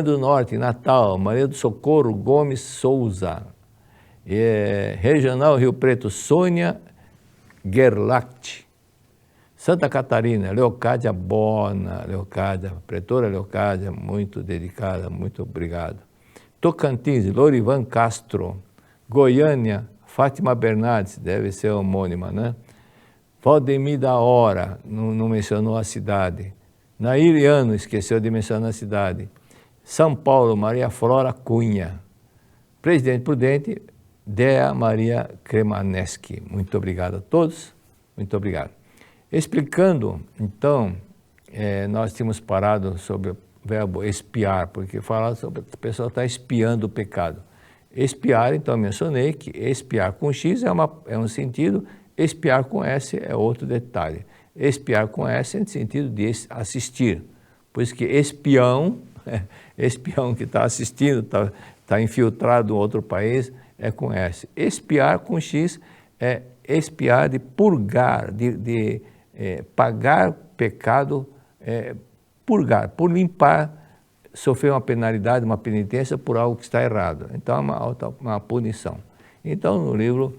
do Norte, Natal, Maria do Socorro Gomes Souza. Regional Rio Preto, Sônia Gerlacht. Santa Catarina, Leocádia Bona, Pretora Leocádia, muito dedicada, muito obrigado. Tocantins, Lorivan Castro. Goiânia, Fátima Bernardes, deve ser homônima, né? Valdemir da Hora, não mencionou a cidade. Nairiano, esqueceu de mencionar a cidade. São Paulo, Maria Flora Cunha. Presidente Prudente, Dea Maria Kremaneski. Muito obrigado a todos, muito obrigado. Explicando, então, nós tínhamos parado sobre o verbo espiar, porque fala sobre a pessoa está espiando o pecado. Espiar, então, mencionei que espiar com X é um sentido, espiar com S é outro detalhe. Espiar com S é no sentido de assistir, por isso que espião, espião que está assistindo, está infiltrado em outro país, é com S. Espiar com X é espiar de purgar, de pagar pecado, purgar, por limpar, sofrer uma penalidade, uma penitência por algo que está errado. Então é uma punição. Então no livro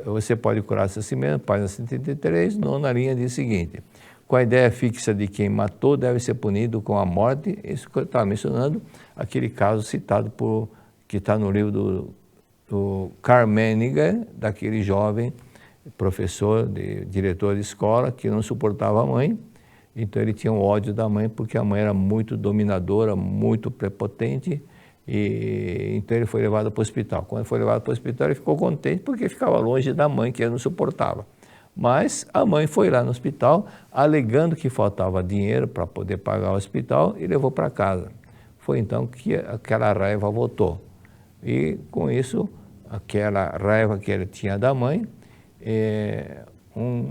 você pode curar-se a si mesmo, página 133, nona linha diz o seguinte: com a ideia fixa de quem matou deve ser punido com a morte. Isso que eu estava mencionando, aquele caso citado que está no livro do Karl Menninger, daquele jovem professor, diretor de escola, que não suportava a mãe. Então ele tinha um ódio da mãe, porque a mãe era muito dominadora, muito prepotente, e então ele foi levado para o hospital. Quando foi levado para o hospital, ele ficou contente porque ficava longe da mãe, que ele não suportava. Mas a mãe foi lá no hospital, alegando que faltava dinheiro para poder pagar o hospital, e levou para casa. Foi então que aquela raiva voltou. E com isso, aquela raiva que ele tinha da mãe,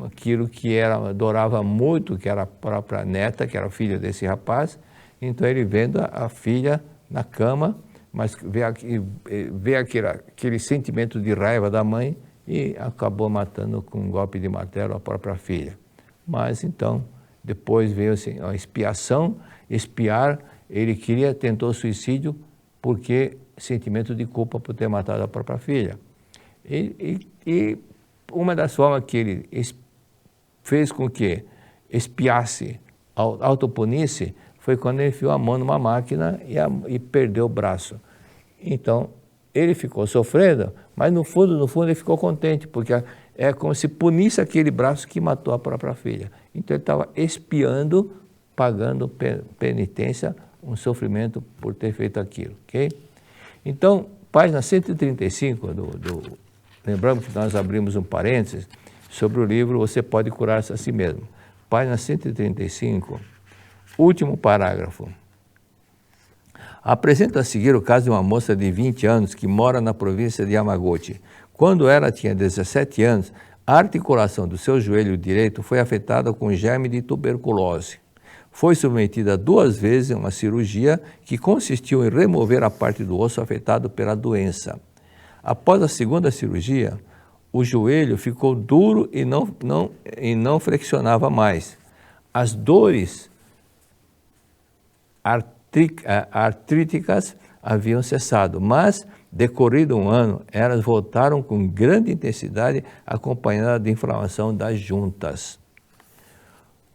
aquilo que ela adorava muito, que era a própria neta, que era filha desse rapaz, então ele vendo a filha na cama, mas vê aquele sentimento de raiva da mãe e acabou matando com um golpe de martelo a própria filha. Mas então, depois veio assim, a expiação, espiar, ele tentou suicídio porque sentimento de culpa por ter matado a própria filha. E uma das formas que ele fez com que espiasse, autopunisse, foi quando ele enfiou a mão numa máquina e perdeu o braço. Então, ele ficou sofrendo, mas no fundo ele ficou contente, porque é como se punisse aquele braço que matou a própria filha. Então ele estava expiando, pagando penitência, um sofrimento por ter feito aquilo, ok? Então, página 135, lembramos que nós abrimos um parênteses sobre o livro Você Pode Curar-se a Si Mesmo. Página 135, último parágrafo. Apresento a seguir o caso de uma moça de 20 anos que mora na província de Yamaguchi. Quando ela tinha 17 anos, a articulação do seu joelho direito foi afetada com germe de tuberculose. Foi submetida 2 vezes a uma cirurgia que consistiu em remover a parte do osso afetado pela doença. Após a segunda cirurgia, o joelho ficou duro e não flexionava mais. As dores artríticas haviam cessado, mas, decorrido um ano, elas voltaram com grande intensidade, acompanhada de inflamação das juntas.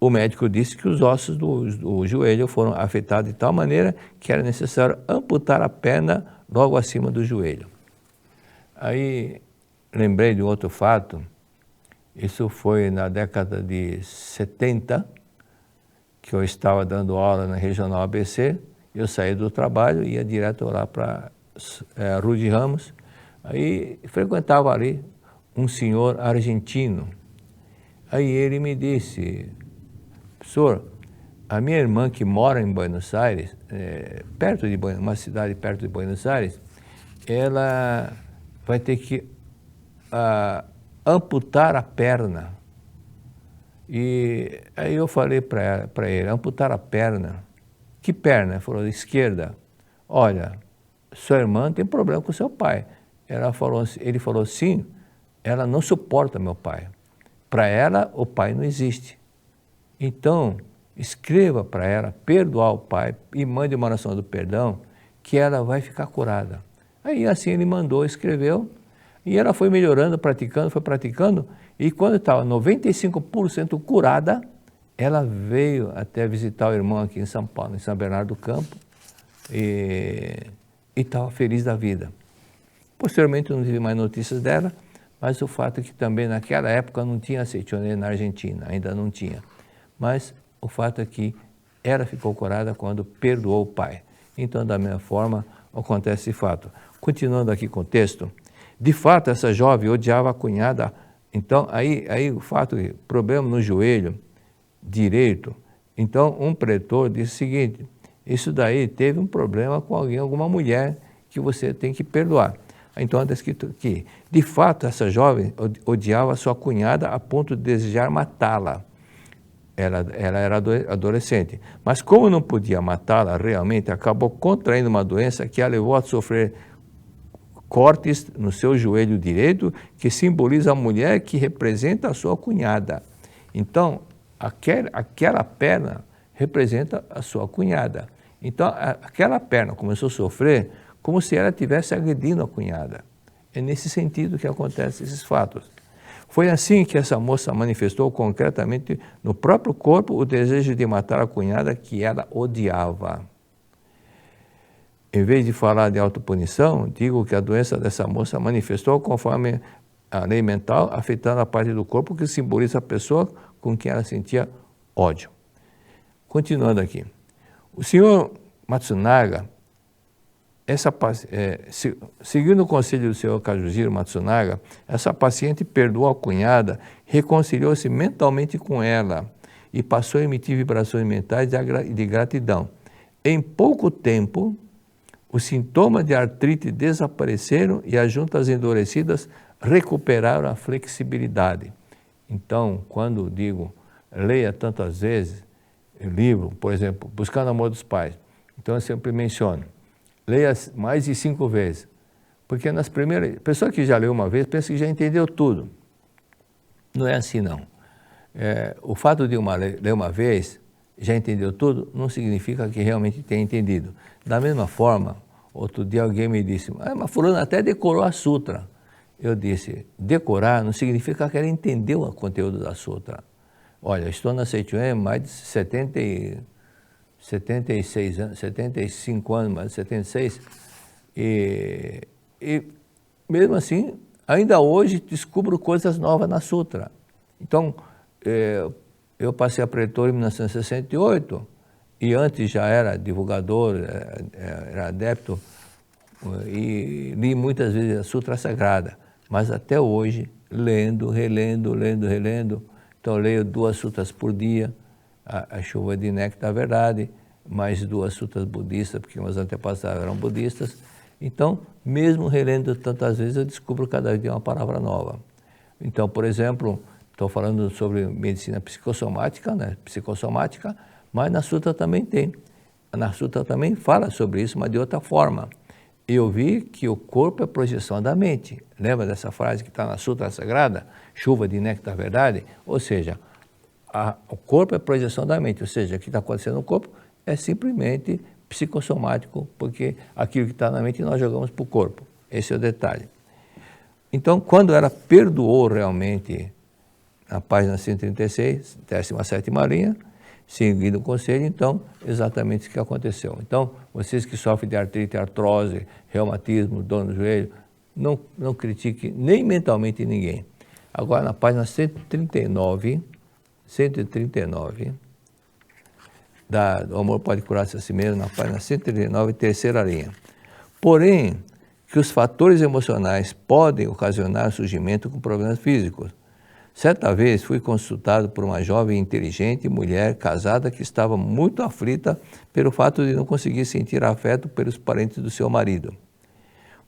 O médico disse que os ossos do joelho foram afetados de tal maneira que era necessário amputar a perna logo acima do joelho. Aí lembrei de um outro fato, isso foi na década de 70, que eu estava dando aula na Regional ABC, eu saí do trabalho e ia direto lá para Rua de Ramos, aí frequentava ali um senhor argentino. Aí ele me disse: professor, a minha irmã que mora em Buenos Aires, uma cidade perto de Buenos Aires, ela vai ter que amputar a perna. E aí eu falei para ele, amputar a perna? Que perna? Ele falou, esquerda. Olha, sua irmã tem problema com seu pai. Ele falou, sim, ela não suporta meu pai. Para ela, o pai não existe. Então, escreva para ela, perdoar o pai e mande uma oração do perdão, que ela vai ficar curada. Aí assim ele mandou, escreveu, e ela foi melhorando, foi praticando, e quando estava 95% curada, ela veio até visitar o irmão aqui em São Paulo, em São Bernardo do Campo, e estava feliz da vida. Posteriormente eu não tive mais notícias dela, mas o fato é que também naquela época não tinha Seichoné na Argentina, ainda não tinha. Mas o fato é que ela ficou curada quando perdoou o pai. Então, da mesma forma, acontece esse fato. Continuando aqui com o texto, de fato, essa jovem odiava a cunhada. Então, aí o fato de problema no joelho direito. Então, um pretor disse o seguinte, isso daí teve um problema com alguma mulher que você tem que perdoar. Então, está escrito aqui, de fato, essa jovem odiava a sua cunhada a ponto de desejar matá-la. Ela era adolescente, mas como não podia matá-la realmente, acabou contraindo uma doença que a levou a sofrer cortes no seu joelho direito, que simboliza a mulher que representa a sua cunhada. Então, aquela perna representa a sua cunhada. Então, aquela perna começou a sofrer como se ela estivesse agredindo a cunhada. É nesse sentido que acontecem esses fatos. Foi assim que essa moça manifestou concretamente no próprio corpo o desejo de matar a cunhada que ela odiava. Em vez de falar de autopunição, digo que a doença dessa moça manifestou conforme a lei mental, afetando a parte do corpo que simboliza a pessoa com quem ela sentia ódio. Continuando aqui. O senhor Matsunaga, seguindo o conselho do senhor Kazujiro Matsunaga, essa paciente perdoou a cunhada, reconciliou-se mentalmente com ela e passou a emitir vibrações mentais de gratidão. Em pouco tempo, os sintomas de artrite desapareceram e as juntas endurecidas recuperaram a flexibilidade. Então, quando digo, leia tantas vezes o livro, por exemplo, Buscando o Amor dos Pais, então eu sempre menciono, leia mais de 5 vezes, porque nas primeiras, a pessoa que já leu uma vez pensa que já entendeu tudo. Não é assim não. O fato de ler uma vez, já entendeu tudo, não significa que realmente tenha entendido. Da mesma forma, outro dia alguém me disse, mas fulano até decorou a sutra. Eu disse, decorar não significa que ela entendeu o conteúdo da sutra. Olha, estou na Seichoné há mais de 76 anos, 75 anos, mais de 76, e mesmo assim, ainda hoje descubro coisas novas na sutra. Então, eu passei a pretor em 1968, e antes já era divulgador, era adepto, e li muitas vezes a Sutra Sagrada, mas até hoje, lendo, relendo, então leio 2 sutras por dia, a chuva de néctar da verdade, mais 2 sutras budistas, porque meus antepassados eram budistas. Então, mesmo relendo tantas vezes, eu descubro cada dia uma palavra nova. Então, por exemplo, estou falando sobre medicina psicossomática, mas na sutra também tem. Na sutra também fala sobre isso, mas de outra forma. eu vi que o corpo é projeção da mente. Lembra dessa frase que está na Sutra Sagrada? Chuva de néctar da verdade? Ou seja, o corpo é projeção da mente, ou seja, o que está acontecendo no corpo é simplesmente psicossomático, porque aquilo que está na mente nós jogamos para o corpo. Esse é o detalhe. Então, quando ela perdoou realmente, na página 136, 17ª linha, seguindo o conselho, então, exatamente o que aconteceu. Então, vocês que sofrem de artrite, artrose, reumatismo, dor no joelho, não critique nem mentalmente ninguém. Agora, na página 139, o amor pode curar-se a si mesmo, na página 139, 3ª linha. Porém, que os fatores emocionais podem ocasionar surgimento com problemas físicos. Certa vez fui consultado por uma jovem inteligente mulher casada que estava muito aflita pelo fato de não conseguir sentir afeto pelos parentes do seu marido.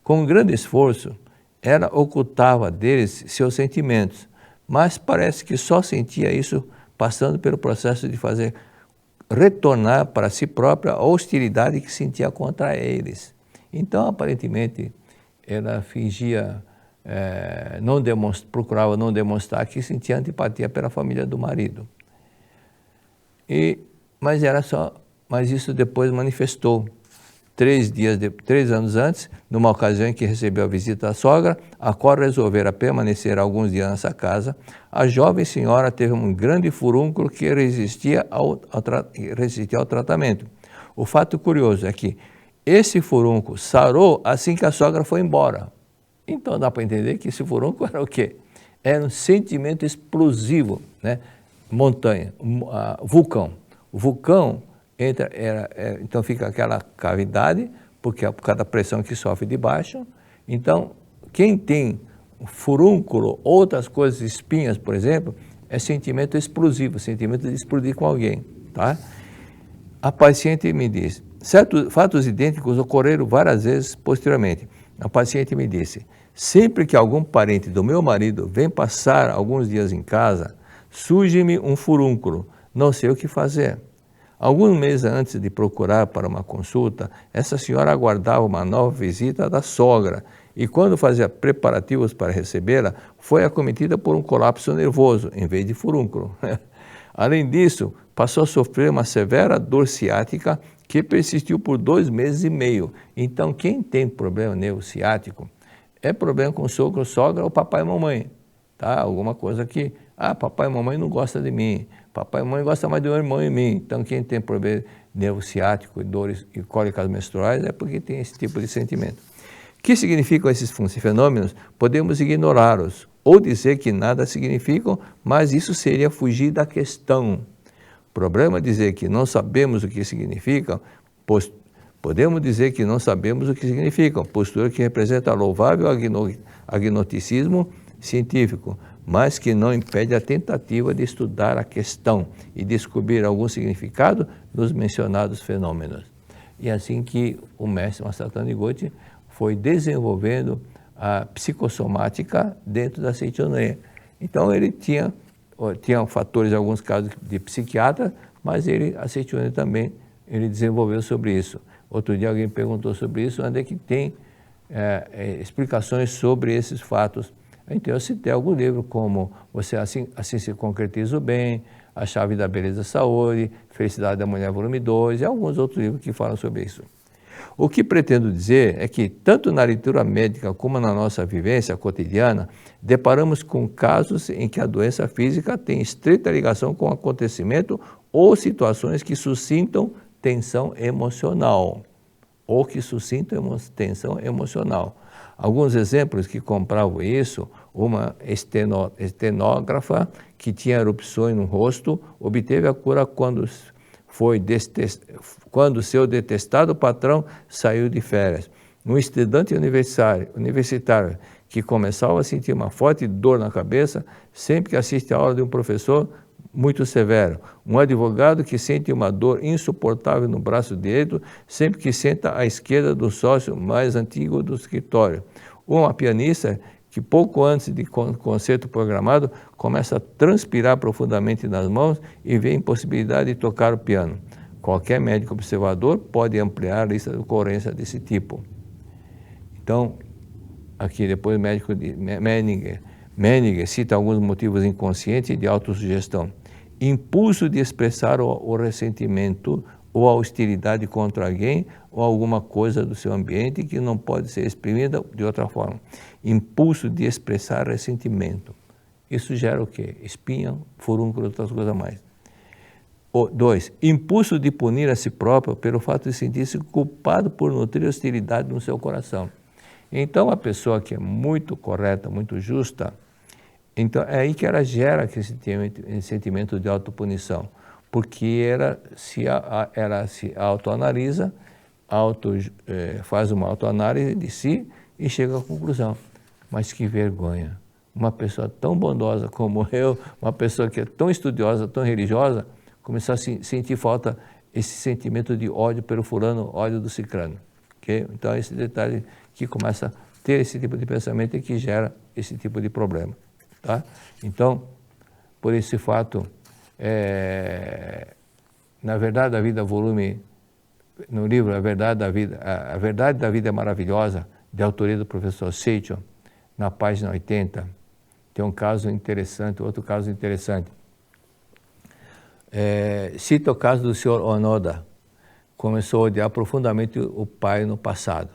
Com um grande esforço, ela ocultava deles seus sentimentos, mas parece que só sentia isso passando pelo processo de fazer retornar para si própria a hostilidade que sentia contra eles. Então, aparentemente, ela fingia, procurava não demonstrar que sentia antipatia pela família do marido. Mas isso depois manifestou. 3 anos antes, numa ocasião em que recebeu a visita da sogra, a qual resolvera permanecer alguns dias nessa casa, a jovem senhora teve um grande furúnculo que resistia ao tratamento. O fato curioso é que esse furúnculo sarou assim que a sogra foi embora. Então dá para entender que esse furúnculo era o quê? Era um sentimento explosivo, né? Montanha, vulcão. O vulcão então fica aquela cavidade, porque é por causa da pressão que sofre de baixo. Então, quem tem furúnculo, outras coisas, espinhas, por exemplo, é sentimento explosivo, sentimento de explodir com alguém, tá? A paciente me disse, certos fatos idênticos ocorreram várias vezes posteriormente. A paciente me disse, sempre que algum parente do meu marido vem passar alguns dias em casa, surge-me um furúnculo, não sei o que fazer. Alguns meses antes de procurar para uma consulta, essa senhora aguardava uma nova visita da sogra e quando fazia preparativos para recebê-la, foi acometida por um colapso nervoso, em vez de furúnculo. Além disso, passou a sofrer uma severa dor ciática que persistiu por 2 meses e meio. Então, quem tem problema nervo ciático é problema com sogro, sogra ou papai e mamãe. Tá? Alguma coisa que, papai e mamãe não gostam de mim. Papai e mamãe gostam mais do meu irmão e mim. Então, quem tem problema nervo ciático, dores e cólicas menstruais é porque tem esse tipo de sentimento. O que significam esses fenômenos? Podemos ignorá-los ou dizer que nada significam, mas isso seria fugir da questão. O problema é dizer que não sabemos o que significam, podemos dizer que não sabemos o que significam, postura que representa louvável agnosticismo científico, mas que não impede a tentativa de estudar a questão e descobrir algum significado nos mencionados fenômenos. E assim que o mestre Masaru Taniguchi foi desenvolvendo a psicossomática dentro da Seichonoye. Então ele tinha fatores, em alguns casos, de psiquiatra, mas a Seichonoye também ele desenvolveu sobre isso. Outro dia alguém perguntou sobre isso, onde é que tem explicações sobre esses fatos. Então eu citei algum livro como Você assim se concretiza o bem, A Chave da Beleza e Saúde, Felicidade da Mulher, volume 2, e alguns outros livros que falam sobre isso. O que pretendo dizer é que, tanto na leitura médica como na nossa vivência cotidiana, deparamos com casos em que a doença física tem estreita ligação com o acontecimento ou situações que suscitam tensão emocional. Alguns exemplos que comprovam isso, uma estenógrafa que tinha erupções no rosto, obteve a cura quando seu detestado patrão saiu de férias. Um estudante universitário que começava a sentir uma forte dor na cabeça sempre que assiste a aula de um professor muito severo. Um advogado que sente uma dor insuportável no braço direito sempre que senta à esquerda do sócio mais antigo do escritório. Uma pianista que pouco antes de concerto programado começa a transpirar profundamente nas mãos e vê a impossibilidade de tocar o piano. Qualquer médico observador pode ampliar a lista de ocorrência desse tipo. Então, aqui depois o médico Menninger cita alguns motivos inconscientes de autossugestão. Impulso de expressar o ressentimento ou a hostilidade contra alguém ou alguma coisa do seu ambiente que não pode ser exprimida de outra forma. Impulso de expressar ressentimento. Isso gera o quê? Espinha, furúnculo e outras coisas mais. 2. Impulso de punir a si próprio pelo fato de sentir-se culpado por nutrir hostilidade no seu coração. Então, a pessoa que é muito correta, muito justa, então é aí que ela gera esse sentimento de autopunição, porque ela se autoanalisa, faz uma autoanálise de si e chega à conclusão. Mas que vergonha! Uma pessoa tão bondosa como eu, uma pessoa que é tão estudiosa, tão religiosa, começar a sentir falta, esse sentimento de ódio pelo fulano, ódio do ciclano. Okay? Então, esse detalhe que começa a ter esse tipo de pensamento e que gera esse tipo de problema. Tá? Então, por esse fato, na Verdade da Vida, no livro A Verdade da Vida é Maravilhosa, de autoria do professor Seicho, na página 80, tem um caso interessante, outro caso interessante. Cita o caso do senhor Onoda, começou a odiar profundamente o pai no passado.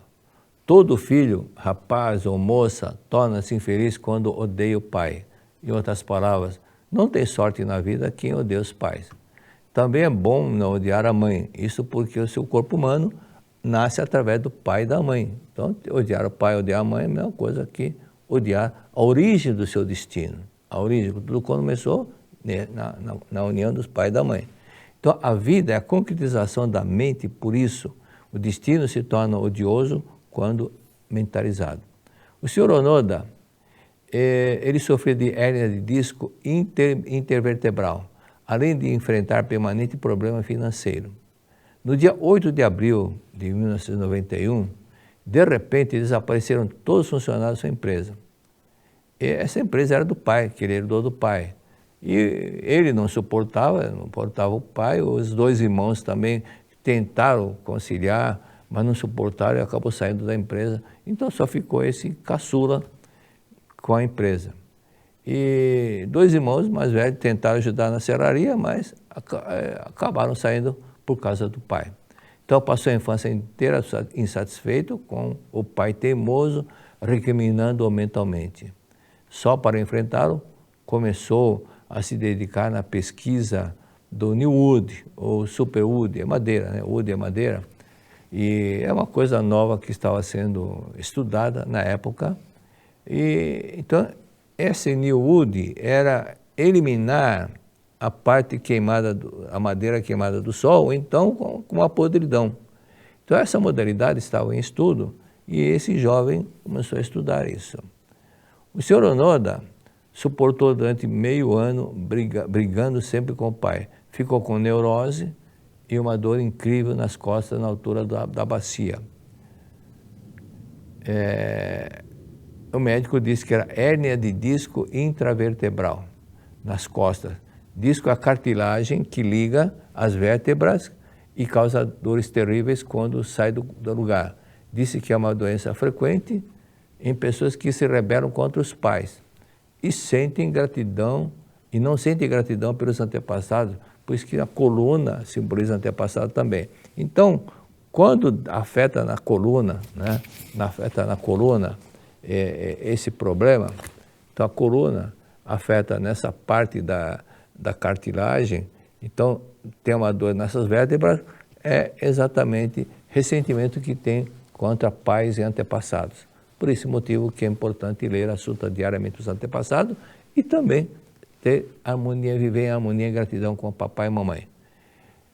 Todo filho, rapaz ou moça, torna-se infeliz quando odeia o pai. Em outras palavras, não tem sorte na vida quem odeia os pais. Também é bom não odiar a mãe, isso porque o seu corpo humano nasce através do pai e da mãe. Então, odiar o pai, odiar a mãe é a mesma coisa que odiar a origem do seu destino. A origem, tudo começou na união dos pais e da mãe. Então, a vida é a concretização da mente, por isso, o destino se torna odioso quando mentalizado. O senhor Onoda, ele sofria de hérnia de disco intervertebral, além de enfrentar permanente problema financeiro. No dia 8 de abril de 1991, de repente desapareceram todos os funcionários da sua empresa. E essa empresa era do pai, que ele herdou do pai. E ele não suportava o pai, os dois irmãos também tentaram conciliar, mas não suportaram e acabou saindo da empresa. Então só ficou esse caçula com a empresa. E dois irmãos mais velhos tentaram ajudar na serraria, mas acabaram saindo por causa do pai. Então passou a infância inteira insatisfeito com o pai teimoso, recriminando-o mentalmente. Só para enfrentá-lo, começou a se dedicar na pesquisa do New Wood, ou Super Wood, é madeira, né? Wood é madeira. E é uma coisa nova que estava sendo estudada na época. E então, esse New Wood era eliminar a parte queimada, a madeira queimada do sol, ou então com a podridão. Então, essa modalidade estava em estudo e esse jovem começou a estudar isso. O senhor Onoda suportou durante meio ano, brigando sempre com o pai. Ficou com neurose e uma dor incrível nas costas, na altura da bacia. O médico disse que era hérnia de disco intravertebral, nas costas. Disco é a cartilagem que liga as vértebras e causa dores terríveis quando sai do lugar. Disse que é uma doença frequente em pessoas que se rebelam contra os pais e sentem gratidão, e não sentem gratidão pelos antepassados, pois que a coluna simboliza antepassado também. Então, quando afeta na coluna, né, esse problema, então a coluna afeta nessa parte da cartilagem, então tem uma dor nessas vértebras, é exatamente ressentimento que tem contra pais e antepassados. Por esse motivo que é importante ler a Sutra diariamente dos antepassados e também ter harmonia, viver em harmonia e gratidão com o papai e mamãe.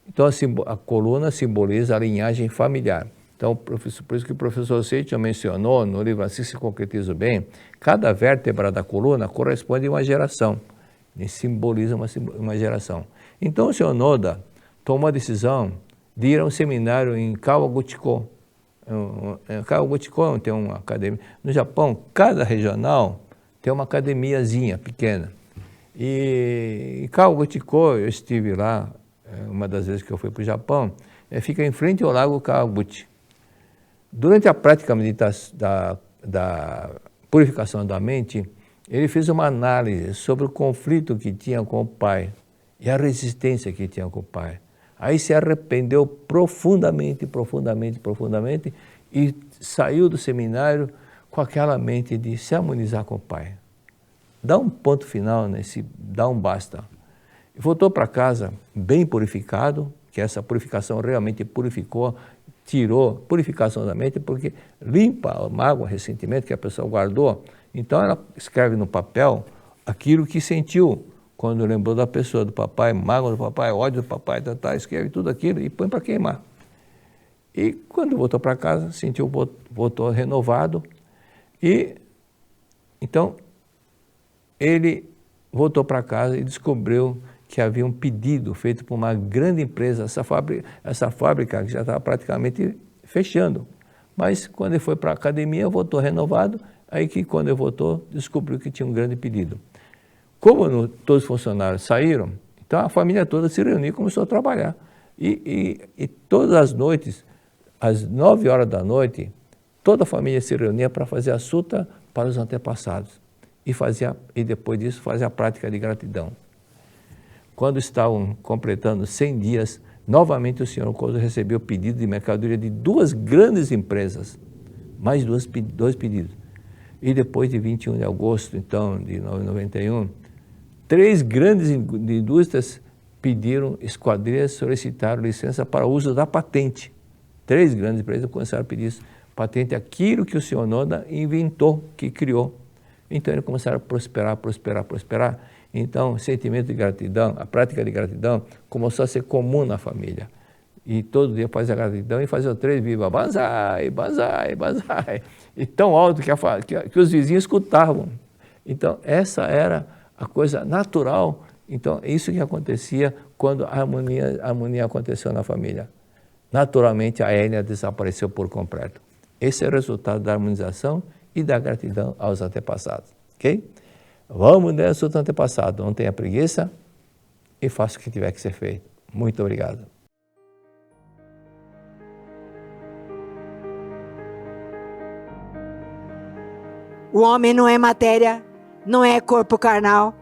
Então a coluna simboliza a linhagem familiar. Então, por isso que o professor Seicho mencionou no livro Assim se concretiza o bem, cada vértebra da coluna corresponde a uma geração, e simboliza uma geração. Então o senhor Onoda tomou a decisão de ir a um seminário em Kawaguchiko. Kawaguchiko tem uma academia. No Japão, cada regional tem uma academiazinha pequena. E em Kawaguchiko, eu estive lá, uma das vezes que eu fui para o Japão, fica em frente ao lago Kawaguchi. Durante a prática da purificação da mente, ele fez uma análise sobre o conflito que tinha com o pai e a resistência que tinha com o pai. Aí se arrependeu profundamente e saiu do seminário com aquela mente de se harmonizar com o pai. Dá um ponto final dá um basta. E voltou para casa bem purificado, que essa purificação realmente purificou, tirou purificação da mente, porque limpa a mágoa, ressentimento que a pessoa guardou. Então ela escreve no papel aquilo que sentiu quando lembrou da pessoa, do papai, mágoa do papai, ódio do papai, escreve tudo aquilo e põe para queimar. E quando voltou para casa, voltou renovado. E então ele voltou para casa e descobriu que havia um pedido feito por uma grande empresa, essa fábrica que já estava praticamente fechando. Mas quando ele foi para a academia, voltou renovado, aí que quando ele voltou, descobriu que tinha um grande pedido. Como todos os funcionários saíram, então a família toda se reuniu e começou a trabalhar. E todas as noites, às 9 horas da noite, toda a família se reunia para fazer a suta para os antepassados. E depois disso fazia a prática de gratidão. Quando estavam completando 100 dias, novamente o senhor Couto recebeu pedido de mercadoria de 2 grandes empresas, mais dois pedidos. E depois de 21 de agosto, então, de 1991, 3 grandes indústrias pediram esquadrias, solicitaram licença para o uso da patente. 3 grandes empresas começaram a pedir patente, aquilo que o senhor Noda inventou, que criou. Então eles começaram a prosperar. Então o sentimento de gratidão, a prática de gratidão começou a ser comum na família. E todo dia fazia gratidão e fazia 3 viva, banzai, banzai, banzai. E tão alto que os vizinhos escutavam. Então essa era a coisa natural. Então é isso que acontecia quando a harmonia aconteceu na família. Naturalmente a hérnia desapareceu por completo. Esse é o resultado da harmonização e da gratidão aos antepassados, ok? Vamos nessa do antepassado, não tenha preguiça e faça o que tiver que ser feito. Muito obrigado. O homem não é matéria, não é corpo carnal,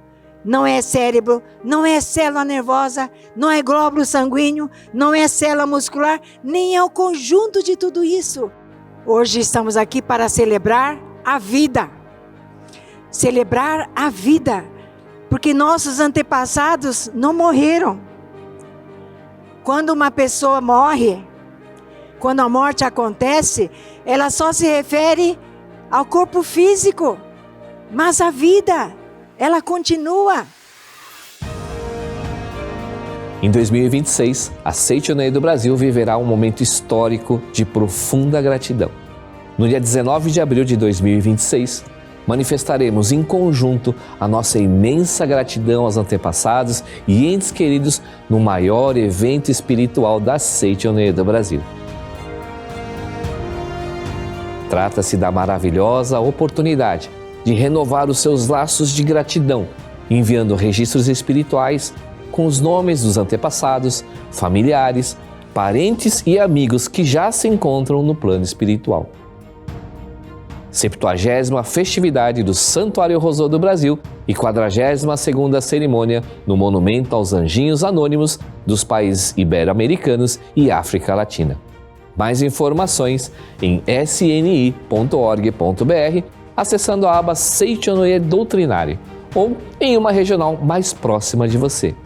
não é cérebro, não é célula nervosa, não é glóbulo sanguíneo, não é célula muscular, nem é o conjunto de tudo isso. Hoje estamos aqui para celebrar a vida. Celebrar a vida, porque nossos antepassados não morreram. Quando uma pessoa morre, quando a morte acontece, ela só se refere ao corpo físico, mas a vida, ela continua. Em 2026, a Seichonoye do Brasil viverá um momento histórico de profunda gratidão. No dia 19 de abril de 2026, manifestaremos em conjunto a nossa imensa gratidão aos antepassados e entes queridos no maior evento espiritual da Seichonoye do Brasil. Trata-se da maravilhosa oportunidade de renovar os seus laços de gratidão, enviando registros espirituais com os nomes dos antepassados, familiares, parentes e amigos que já se encontram no plano espiritual. 70ª festividade do Santuário Rosô do Brasil e 42ª cerimônia no Monumento aos Anjinhos Anônimos dos países ibero-americanos e África Latina. Mais informações em sni.org.br, acessando a aba Seichonoye Doutrinário ou em uma regional mais próxima de você.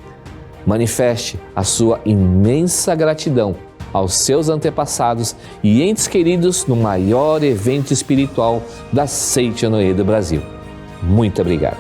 Manifeste a sua imensa gratidão aos seus antepassados e entes queridos no maior evento espiritual da Seichonoye do Brasil. Muito obrigado.